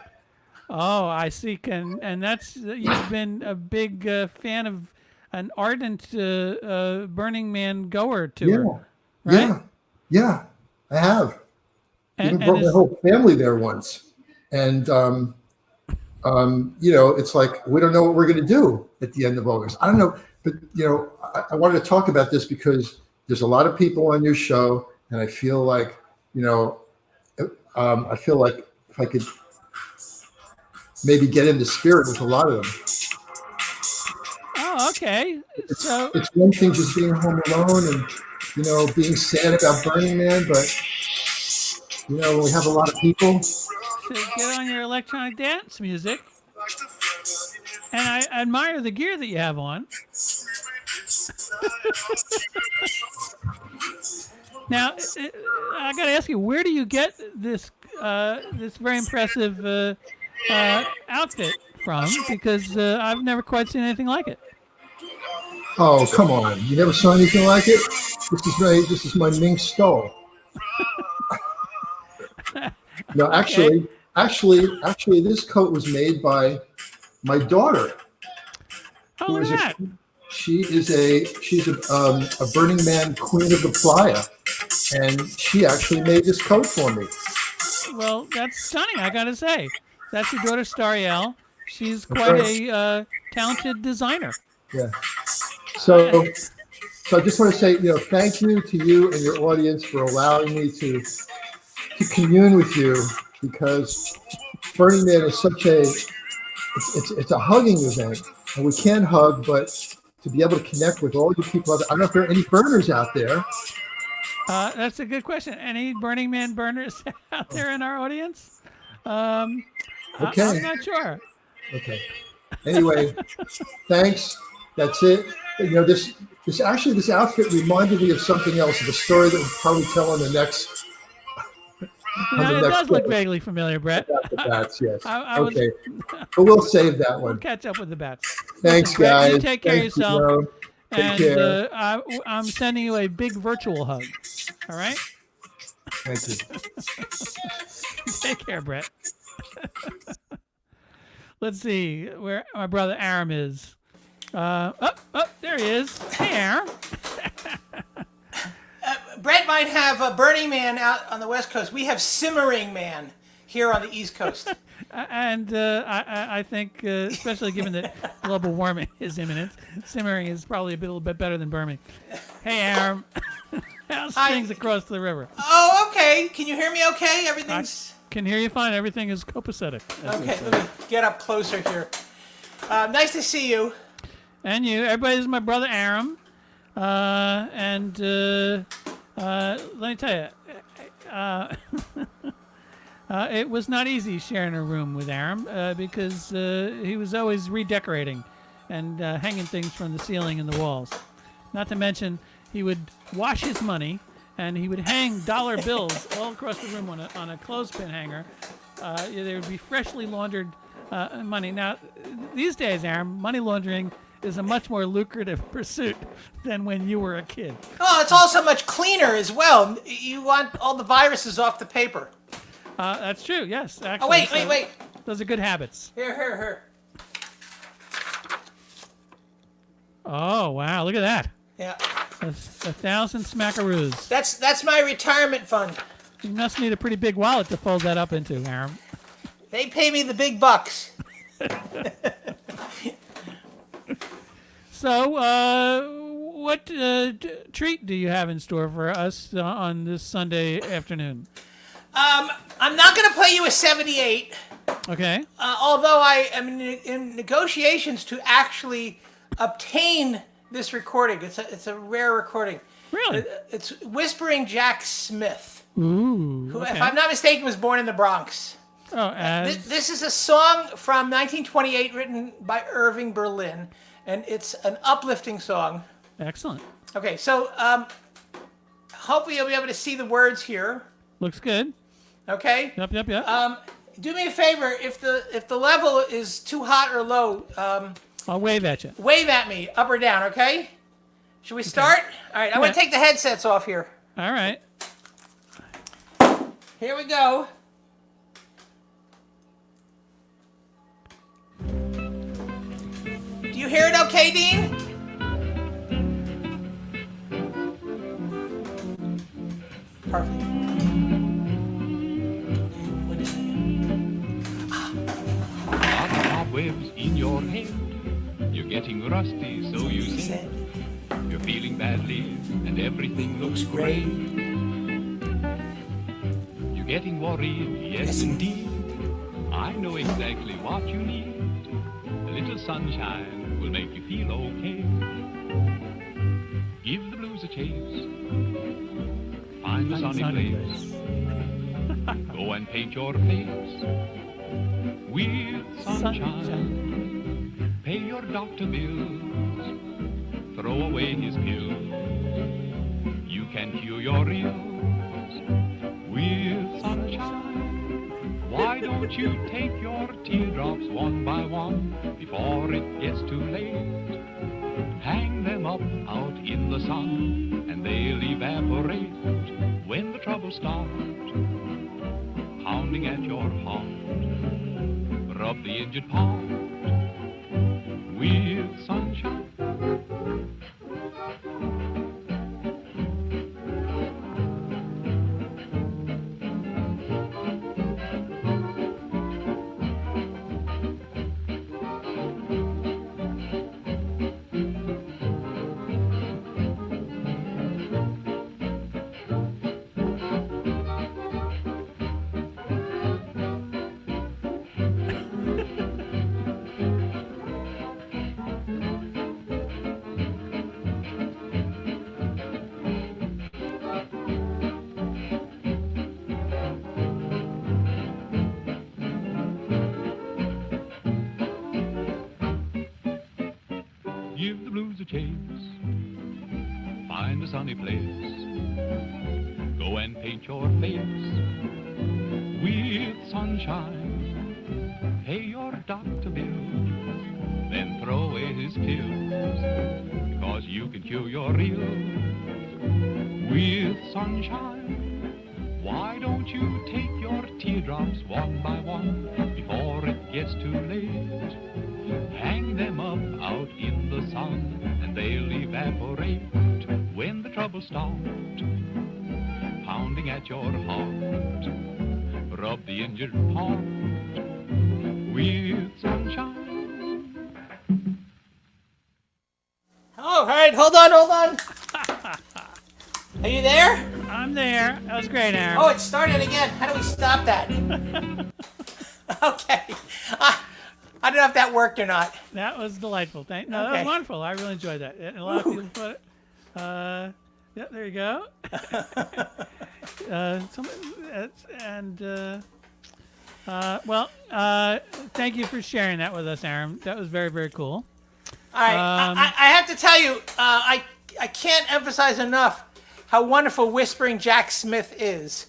Oh, I see. And that's you've been a big fan of an ardent Burning Man goer tour, right? Yeah, I have. And brought my whole family there once, and it's like we don't know what we're going to do at the end of August. I don't know, but I wanted to talk about this because there's a lot of people on your show, and I feel like if I could maybe get in the spirit with a lot of them. Oh, okay. So it's one thing just being home alone and being sad about Burning Man, but when we have a lot of people. So get on your electronic dance music. And I admire the gear that you have on. Now, I got to ask you, where do you get this very impressive outfit from? Because I've never quite seen anything like it. Oh, come on! You never saw anything like it. This is my mink stole. No, actually, this coat was made by my daughter. Oh, look at that. She's a Burning Man queen of the playa, and she actually made this coat for me. Well, that's stunning, I gotta say. That's your daughter, Stariel. She's quite a talented designer. Yeah. So I just want to say, thank you to you and your audience for allowing me to commune with you, because Burning Man is it's a hugging event, and we can hug, but to be able to connect with all you people. I don't know if there are any burners out there. That's a good question. Any Burning Man burners out there in our audience? Okay. I'm not sure. Okay. Anyway, thanks. That's it. This outfit reminded me of something else, of a story that we'll probably tell on the next. It does look vaguely familiar, Brett. The bats, yes. Okay. But we'll save that one. We'll catch up with the bats. Thanks, Brett, guys. you take care of yourself. Take care. I'm sending you a big virtual hug. All right? Thank you. Take care, Brett. Let's see where my brother Aram is. There he is. Hey, Aaron. Brett might have Burning Man out on the West Coast. We have Simmering Man here on the East Coast. And I think, especially given that global warming is imminent, simmering is probably a little bit better than burning. Hey, Aaron. How's things across the river? Oh, okay. Can you hear me okay? Everything's... I can hear you fine. Everything is copacetic. Okay, let me get up closer here. Nice to see you. And you. Everybody's my brother Aram. Let me tell you, it was not easy sharing a room with Aram because he was always redecorating and hanging things from the ceiling and the walls. Not to mention, he would wash his money and he would hang dollar bills all across the room on a clothespin hanger. There would be freshly laundered money. Now, these days, Aram, money laundering is a much more lucrative pursuit than when you were a kid. Oh, it's also much cleaner as well. You want all the viruses off the paper. That's true, yes. Actually, Oh, wait. Those are good habits. Here. Oh, wow, look at that. Yeah. 1,000 smackaroos. That's my retirement fund. You must need a pretty big wallet to fold that up into, Aram. They pay me the big bucks. So, what treat do you have in store for us on this Sunday afternoon? I'm not going to play you a 78. Okay. Although I am in negotiations to actually obtain this recording. It's a rare recording. Really? It's Whispering Jack Smith. Ooh. Who, okay. if I'm not mistaken, was born in the Bronx. Oh, This is a song from 1928 written by Irving Berlin, and it's an uplifting song. Excellent. Okay, so hopefully you'll be able to see the words here. Looks good. Okay? Yep. Do me a favor, if the level is too hot or low, I'll wave at you. wave at me, up or down, okay? Should we start? All right, I'm going to take the headsets off here. All right. Here we go. Do you hear it okay, Dean? Perfect. Wait a second. Are the cobwebs in your head? You're getting rusty, so you say. You're feeling badly, and everything looks great. You're getting worried, yes indeed. I know exactly what you need. A little sunshine will make you feel okay. Give the blues a chase. Find a sunny place. Go and paint your face with sunshine. Pay your doctor bills. Throw away his pills. You can cure your ills with sunshine. Why don't you take your teardrops one by one before it gets too late? Hang them up out in the sun and they'll evaporate when the troubles start pounding at your heart. Rub the injured part with sunshine. Give the blues a chase. Find a sunny place. Go and paint your face with sunshine. Pay your doctor bills. Then throw away his pills. Because you can cure your ills with sunshine. Why don't you take your teardrops one by one before it gets too late? Hang them up out in the sun, and they'll evaporate when the troubles start pounding at your heart. Rub the injured part with sunshine. All right, hold on. Are you there? I'm there. That was great, Aaron. Oh, it started again. How do we stop that? Okay. I don't know if that worked or not. That was delightful. That was Okay. wonderful. I really enjoyed that. And a lot of people put it. Yeah, there you go. Thank you for sharing that with us, Aaron. That was very, very cool. All right. I have to tell you, I can't emphasize enough how wonderful Whispering Jack Smith is.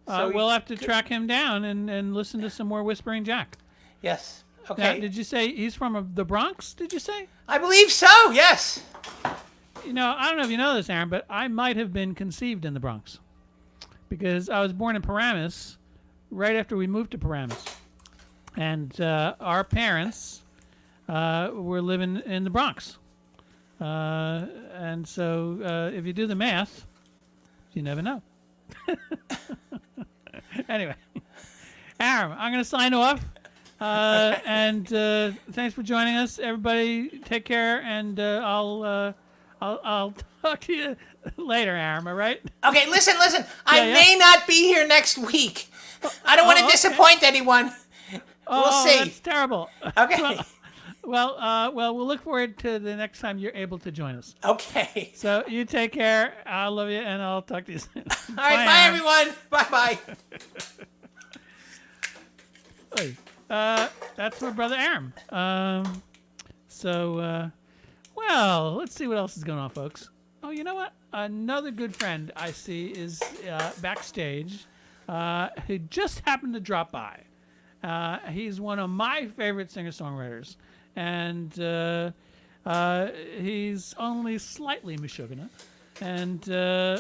We'll have to track him down and listen to some more Whispering Jack. Yes. Okay. Now, did you say he's from the Bronx, did you say? I believe so, yes. You know, I don't know if you know this, Aaron, but I might have been conceived in the Bronx because I was born in Paramus right after we moved to Paramus. And our parents were living in the Bronx. And so if you do the math, you never know. Anyway, Aaron, I'm going to sign off. And thanks for joining us, everybody. Take care, and I'll talk to you later, Aaron. All right? Okay, listen. I Yeah. may not be here next week. I don't want to disappoint anyone. We'll see. That's terrible. Okay. Well, we'll look forward to the next time you're able to join us. Okay. So you take care. I love you, and I'll talk to you soon. All right, bye everyone. Bye. That's my brother Aaron. Well, let's see what else is going on, folks. Oh, you know what? Another good friend I see is backstage who just happened to drop by. He's one of my favorite singer-songwriters, and he's only slightly Meshuggah. And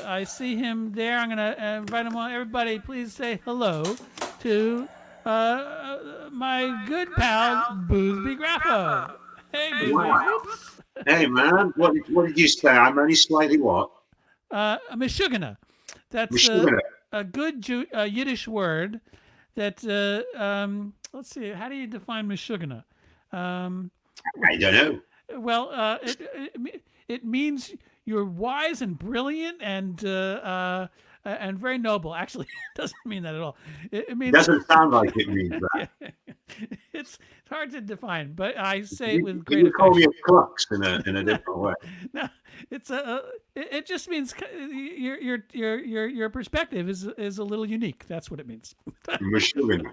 I see him there. I'm going to invite him on. Everybody, please say hello to my good pal, Boothby Graffoe. Hey, Boothby. Wow. Hey, man. What did you say? I'm only slightly what? Meshuggah. That's Meshuggah. a good Yiddish word that, let's see, how do you define Meshuggah? I don't know. Well, it means you're wise and brilliant and very noble. Actually, it doesn't mean that at all. It means Doesn't sound like it means that. it's hard to define, but I say it with You great call me affection. a crux in a different way. No, it's it just means your perspective is a little unique. That's what it means. Meshuggah.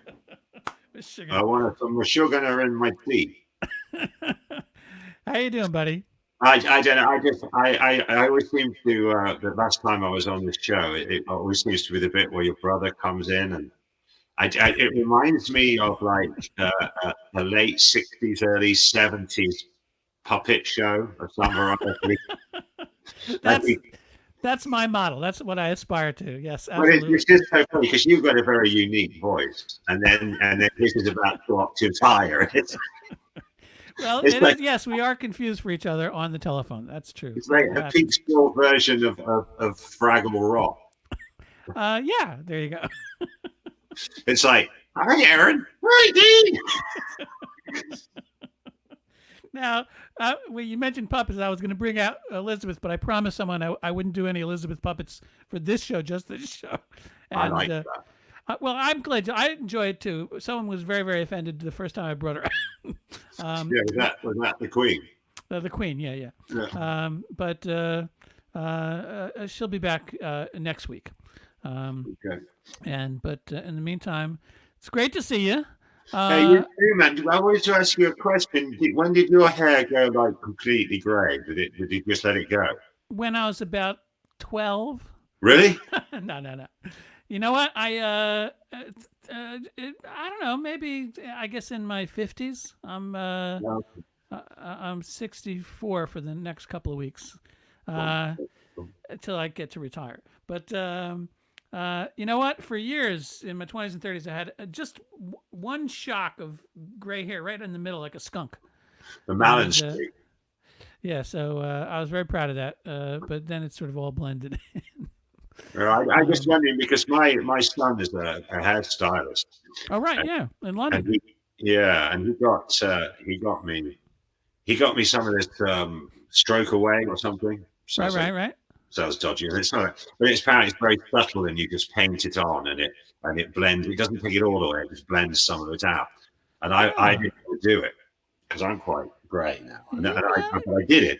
Meshuggah. I want some Meshuggah in my tea. How you doing, buddy? I don't know. I always seem to the last time I was on this show, it always seems to be the bit where your brother comes in, and it reminds me of like a late '60s, early '70s puppet show of some variety. That's my model. That's what I aspire to. Yes, But absolutely. it's just so funny because you've got a very unique voice, and then this is about 2 octaves higher. Well, it's like- yes, we are confused for each other on the telephone. That's true. It's like a peak school version of Fraggle Rock. Yeah, there you go. It's like, hi, Aaron. Hi, Dean. Now, when you mentioned puppets, I was going to bring out Elizabeth, but I promised someone I wouldn't do any Elizabeth puppets for this show, just this show. And, I like that. Well, I'm glad. I enjoy it too. Someone was very, very offended the first time I brought her out. Yeah, was that the Queen? The Queen, yeah. But she'll be back next week. Okay. But in the meantime, it's great to see you. Hey, you too, man. I wanted to ask you a question. When did your hair go like completely grey? Did you just let it go? When I was about 12. Really? No. You know what? I don't know. Maybe I guess in my 50s. I'm 64 for the next couple of weeks, until I get to retire. But you know what? For years in my 20s and 30s, I had just one shock of gray hair right in the middle, like a skunk. The Malin And, Street. Yeah, so I was very proud of that. But then it sort of all blended. I'm just wondering because my son is a hairstylist, Oh, right, and, yeah, in and London. he got me some of this stroke away or something. Right. Sounds dodgy. And it's not, but it's apparently it's very subtle, and you just paint it on, and it blends. It doesn't take it all away; it just blends some of it out. And I didn't do it because I'm quite grey now. And I did it.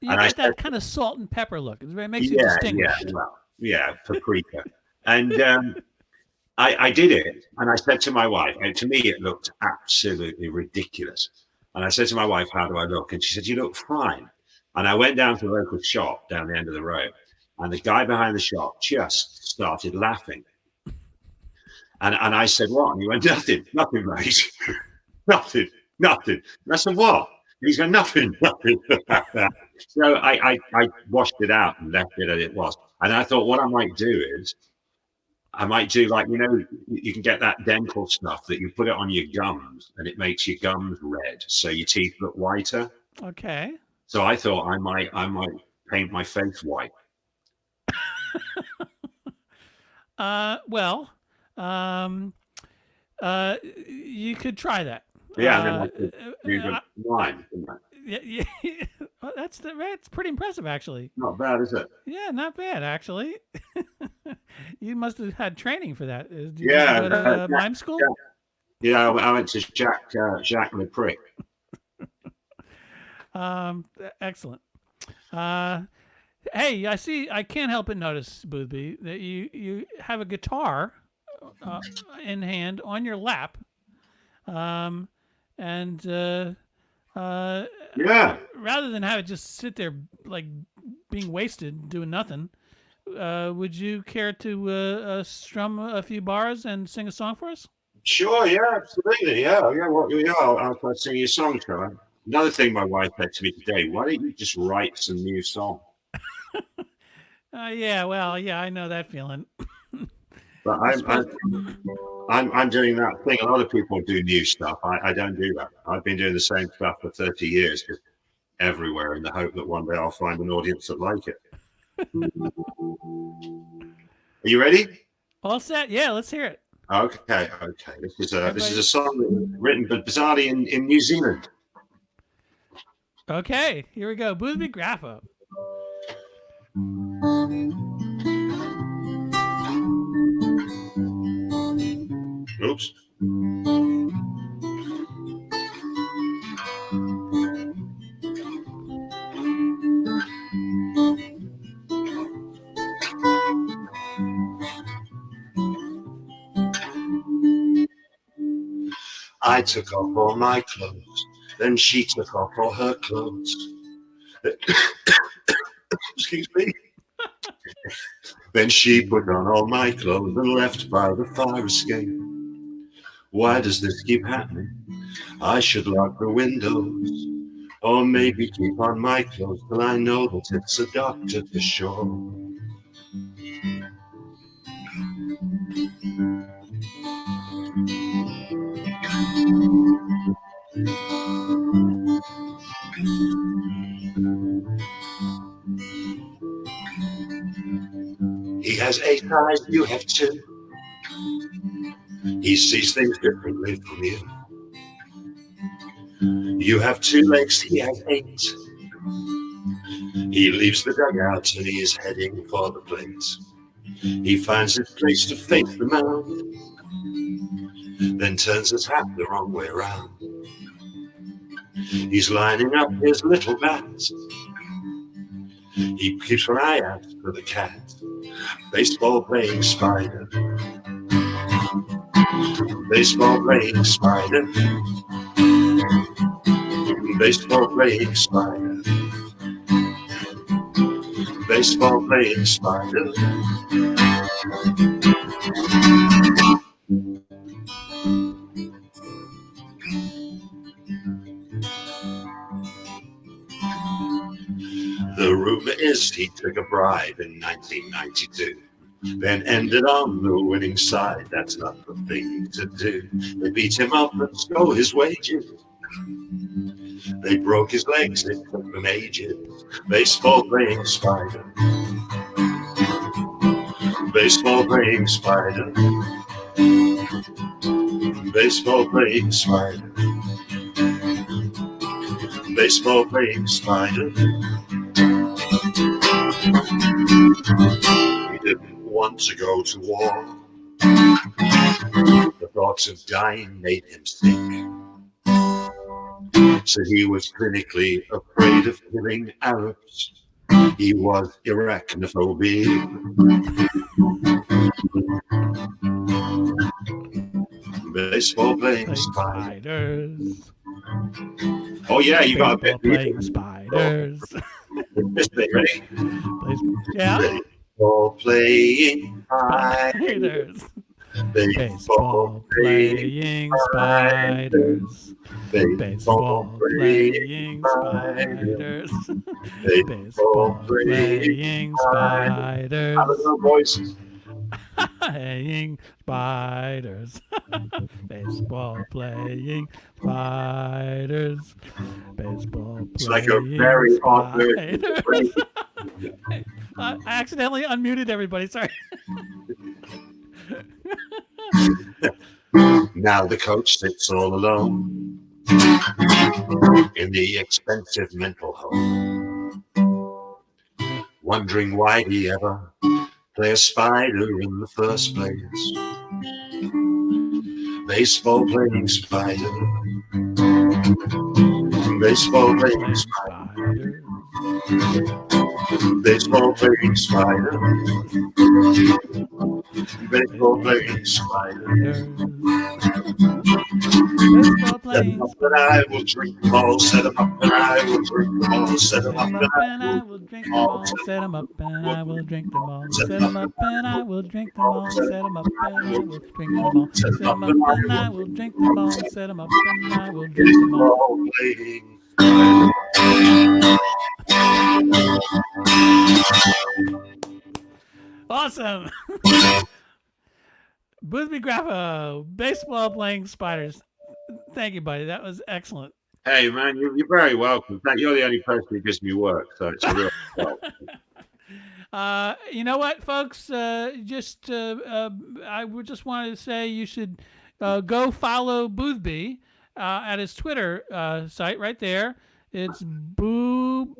You And get that kind of salt and pepper look. It makes you yeah, distinguished. paprika. And I did it, and I said to my wife, and to me it looked absolutely ridiculous. And I said to my wife, "How do I look?" And she said, "You look fine." And I went down to the local shop down the end of the road, and the guy behind the shop just started laughing. And I said, "What?" And he went, nothing, mate. nothing. And I said, "What?" And he's going, nothing. So I washed it out and left it as it was. And I thought what I might do is, I might do like, you can get that dental stuff that you put it on your gums and it makes your gums red. So your teeth look whiter. Okay. So I thought I might paint my face white. You could try that. Yeah, and then I could do the line. Yeah. Well, that's pretty impressive, actually. Not bad, is it? Yeah, not bad, actually. You must have had training for that. Did you Yeah, go to mime school? Yeah, I went to Jacques Le Prick. Excellent. Hey, I can't help but notice, Boothby, that you have a guitar in hand on your lap, and rather than have it just sit there like being wasted doing nothing, would you care to strum a few bars and sing a song for us? Sure, yeah, absolutely, yeah. I'll sing you a song, shall I? Another thing my wife said to me today: why don't you just write some new song? Yeah, I know that feeling. But I'm doing that thing. A lot of people do new stuff. I don't do that. I've been doing the same stuff for 30 years, just everywhere, in the hope that one day I'll find an audience that like it. Are you ready? All set. Yeah, let's hear it. Okay. This is a song written bizarrely in New Zealand. Okay, here we go. Boothby Graffoe. Oops. I took off all my clothes, then she took off all her clothes. Excuse me. Then she put on all my clothes and left by the fire escape. Why does this keep happening? I should lock the windows, or maybe keep on my clothes till I know that it's a doctor for sure. He has 8 eyes, you have 2. He sees things differently from you. You have 2 legs, he has 8. He leaves the dugout and he is heading for the plate. He finds his place to face the mound, then turns his hat the wrong way around. He's lining up his little bat. He keeps an eye out for the cat. Baseball playing spider. Baseball playing spider. Baseball playing spider. Baseball playing spider. The rumor is he took a bribe in 1992, then ended on the winning side. That's not the thing to do. They beat him up and stole his wages. They broke his legs, it took them ages. Baseball playing spider. Baseball playing spider. Baseball playing spider. Baseball playing spider. He didn't want to go to war. The thoughts of dying made him sick. So he was clinically afraid of killing Arabs. He was arachnophobic. Baseball playing spiders. Oh yeah, you got a bit. Playing spiders. This bit, ready? Yeah. Baseball playing Spiders. Baseball playing spiders. Baseball playing spiders. Baseball playing spiders. Voices. Playing spiders. Baseball playing spiders. Baseball playing It's like a very odd spiders. I accidentally unmuted everybody. Sorry. Now the coach sits all alone in the expensive mental home, wondering why he ever play a spider in the first place. Baseball playing spider. Baseball playing spider. Baseball playing spider. Baseball playing spider. Baseball Set 'em playing up and I will drink them all. Set 'em up and I will drink them all. Set 'em up and I will drink them all. Set 'em up and I will drink them all. Set 'em up and I will drink them all. Set 'em up and I will drink them all. Set 'em up and I will drink them all. Set 'em up and I will drink them all. Awesome. Boothby Graffoe, baseball playing spiders. Thank you, buddy. That was excellent. Hey, man, you're very welcome. You're the only person who gives me work, so it's a real welcome. You know what, folks? I just wanted to say you should go follow Boothby at his Twitter site right there. It's Booby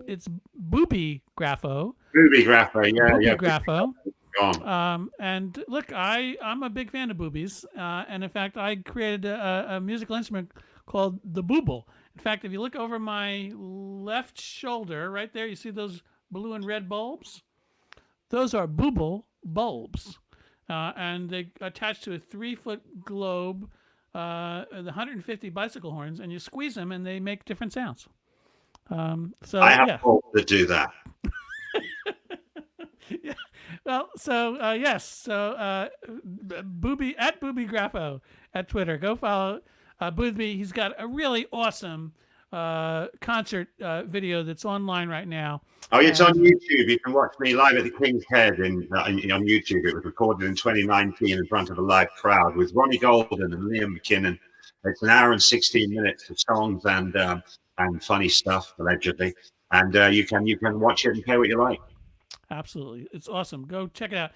Graffoe. Booby Graffoe, yeah, Booby yeah. Graffoe. Gone. And look, I'm a big fan of boobies, and in fact, I created a musical instrument called the booble. In fact, if you look over my left shoulder, right there, you see those blue and red bulbs? Those are booble bulbs, and they attach to a 3-foot globe, the 150 bicycle horns, and you squeeze them, and they make different sounds. So I have to do that. Yeah. Well, so yes, so Booby at Booby Graffoe at Twitter. Go follow Boothby. He's got a really awesome concert video that's online right now. Oh, it's on YouTube. You can watch me live at the King's Head on YouTube. It was recorded in 2019 in front of a live crowd with Ronnie Golden and Liam McKinnon. It's an hour and 16 minutes of songs and funny stuff, allegedly. And you can watch it and pay what you like. Absolutely. It's awesome. Go check it out.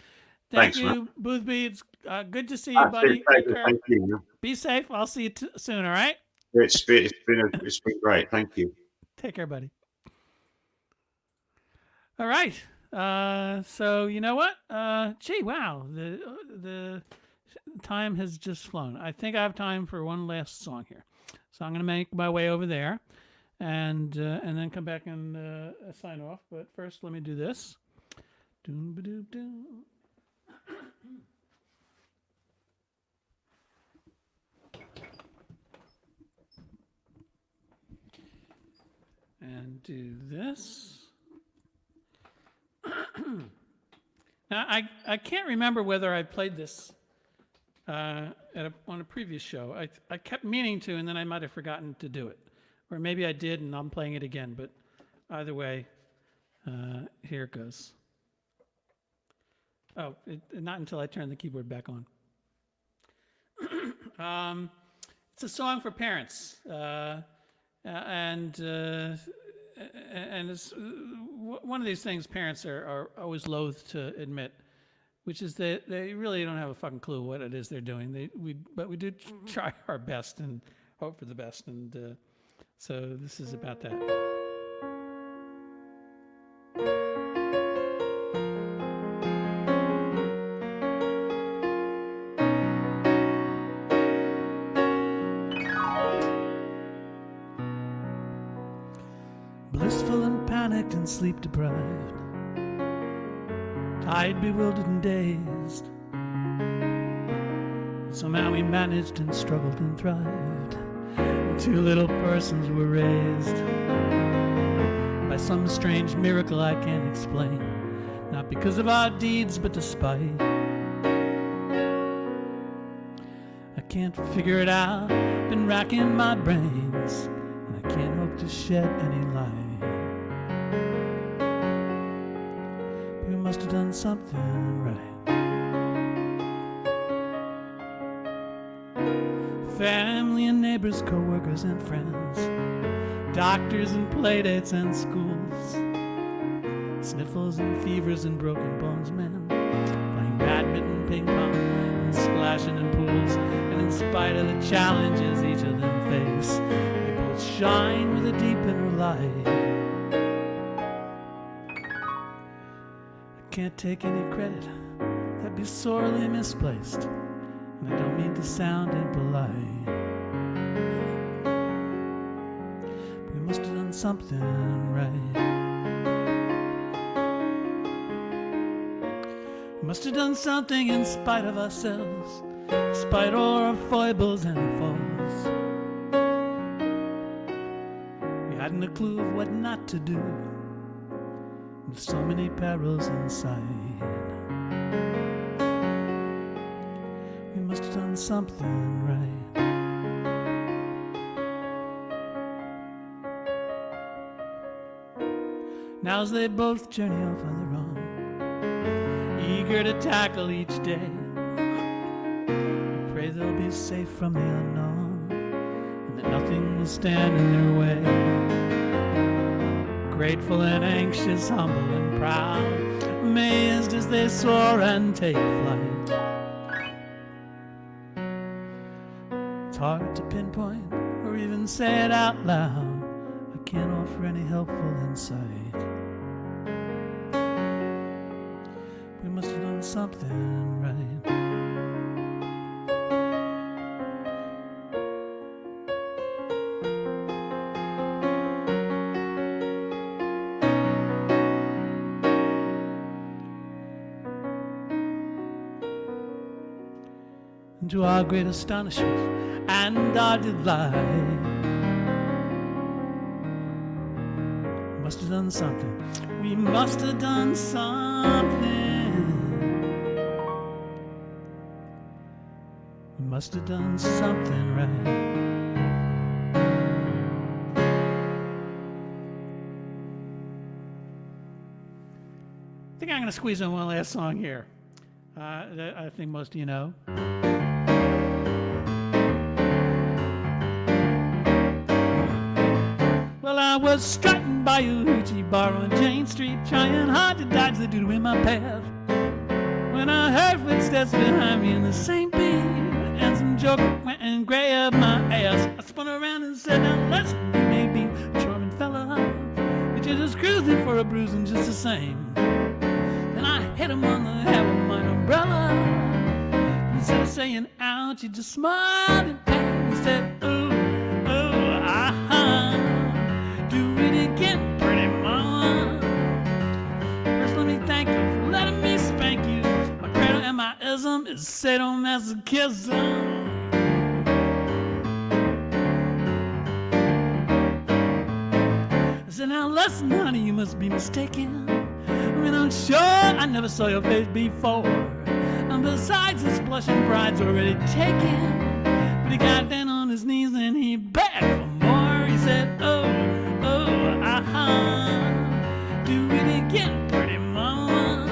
Thanks, you, man. Boothby. It's good to see you, buddy. Thank you. Be safe. I'll see you soon, all right? It's been great. Thank you. Take care, buddy. All right. So you know what? Gee, wow. The time has just flown. I think I have time for one last song here. So I'm going to make my way over there and then come back and sign off. But first, let me do this. Doom-ba-doom-doom. And do this. Now, I can't remember whether I played this on a previous show. I kept meaning to, and then I might have forgotten to do it. Or maybe I did, and I'm playing it again. But either way, here it goes. Oh, not until I turn the keyboard back on. It's a song for parents. and it's one of these things parents are always loath to admit, which is that they really don't have a fucking clue what it is they're doing. But we do try our best and hope for the best, and so this is about that. Blissful and panicked and sleep deprived, tired, bewildered and dazed. Somehow we managed and struggled and thrived. Two little persons were raised by some strange miracle I can't explain, not because of our deeds but despite. I can't figure it out, been racking my brains, and I can't hope to shed any light. We must have done something right. Family and neighbors, co-workers and friends, doctors and playdates and schools, sniffles and fevers and broken bones, men playing badminton, ping pong, and splashing in pools. And in spite of the challenges each of them face, they both shine with a deep inner light. I can't take any credit, that'd be sorely misplaced, and I don't mean to sound impolite. We must have done something right. We must have done something in spite of ourselves, despite all our foibles and faults. We hadn't a clue of what not to do, with so many perils in sight. We must have done something right. Now as they both journey off on their own, eager to tackle each day, we pray they'll be safe from the unknown, and that nothing will stand in their way. Grateful and anxious, humble and proud, amazed as they soar and take flight. It's hard to pinpoint or even say it out loud. I can't offer any helpful insight. We must have done something right. And to our great astonishment and our delight, we must have done something. We must have done something. We must have done something right. I think I'm going to squeeze in one last song here that I think most of you know. Well, I was strutting by a hoochie bar on Jane Street, trying hard to dodge the dude in my path, when I heard footsteps behind me in the same beat, and some joker went and grabbed my ass. I spun around and said, now listen, you may be a charming fella, but you're just cruising for a bruising just the same. Then I hit him on the head with my umbrella. Instead of saying ouch, he just smiled in pain. He said, ooh, ooh, ah-ha, do it again, pretty mama. First let me thank you for letting me spank you. My cradle and my ism is sadomasochism. I said, now listen, honey, you must be mistaken. I mean, I'm sure I never saw your face before. And besides, his blushing bride's already taken. But he got down on his knees and he begged for more. He said, oh, oh, aha, do it again, pretty mama.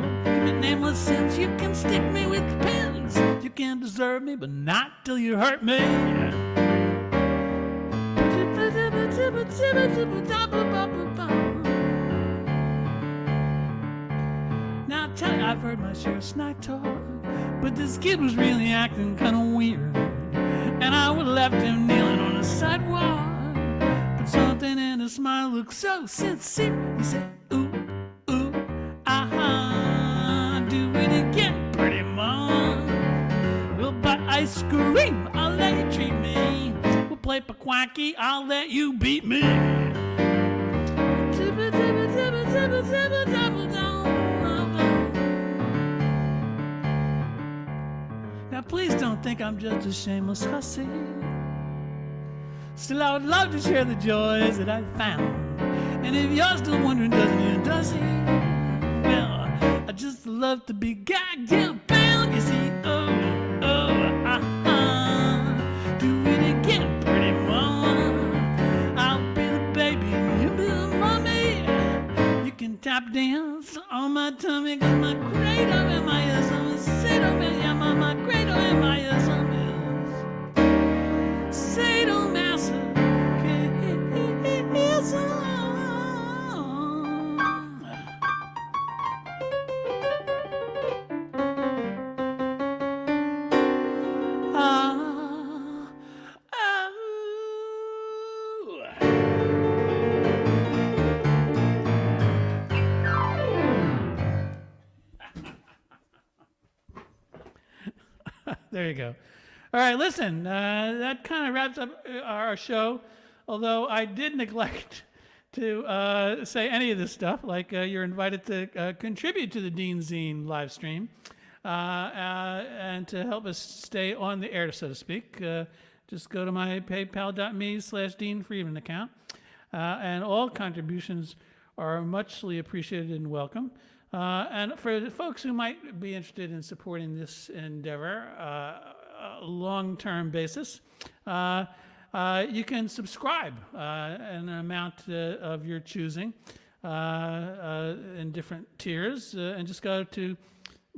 Well, give me nameless sins, you can stick me with pins. You can deserve me, but not till you hurt me. But Now I tell you, I've heard my share of snack talk, but this kid was really acting kind of weird, and I would have left him kneeling on the sidewalk. But something in his smile looked so sincere. He said, ooh, ooh, aha, do it again, pretty mom. We'll buy ice cream, I'll let you treat me. We'll play Paquacky, I'll let you beat me. Now please don't think I'm just a shameless hussy. Still, I would love to share the joys that I found. And if you're still wondering, does he? Well, I just love to be gagged and bound, you see. Oh, do it again, pretty mom. I'll be the baby, you be the mommy. You can tap dance on my tummy, 'cause my cradle and my ism is sadomasochism. My cradle and my ism is sadomasochism. There you go. All right, listen, that kind of wraps up our show, although I did neglect to say any of this stuff, like you're invited to contribute to the DeanZine LiveStream and to help us stay on the air, so to speak. Just go to my paypal.me/Dean Friedman account, and all contributions are muchly appreciated and welcome. And for the folks who might be interested in supporting this endeavor, long-term basis, you can subscribe an amount of your choosing in different tiers, and just go to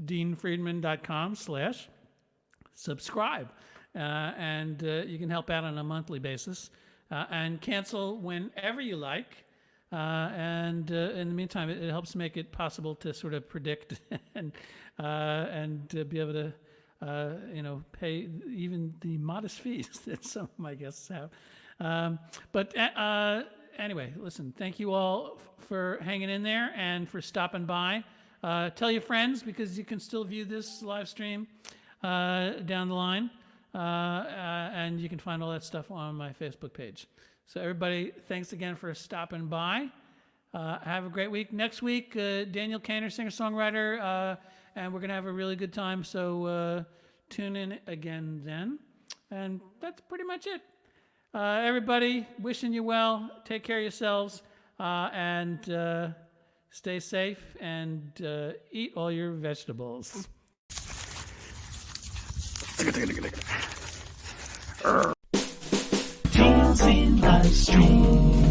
deanfriedman.com/subscribe, and you can help out on a monthly basis and cancel whenever you like. And in the meantime, it helps make it possible to sort of predict and be able to pay even the modest fees that some of my guests have. But anyway, listen, thank you all for hanging in there and for stopping by. Tell your friends, because you can still view this live stream down the line, and you can find all that stuff on my Facebook page. So everybody, thanks again for stopping by. Have a great week. Next week, Daniel Kaner, singer-songwriter, and we're going to have a really good time. So tune in again then. And that's pretty much it. Everybody, wishing you well. Take care of yourselves, and stay safe, and eat all your vegetables. DeanZine LiveStream.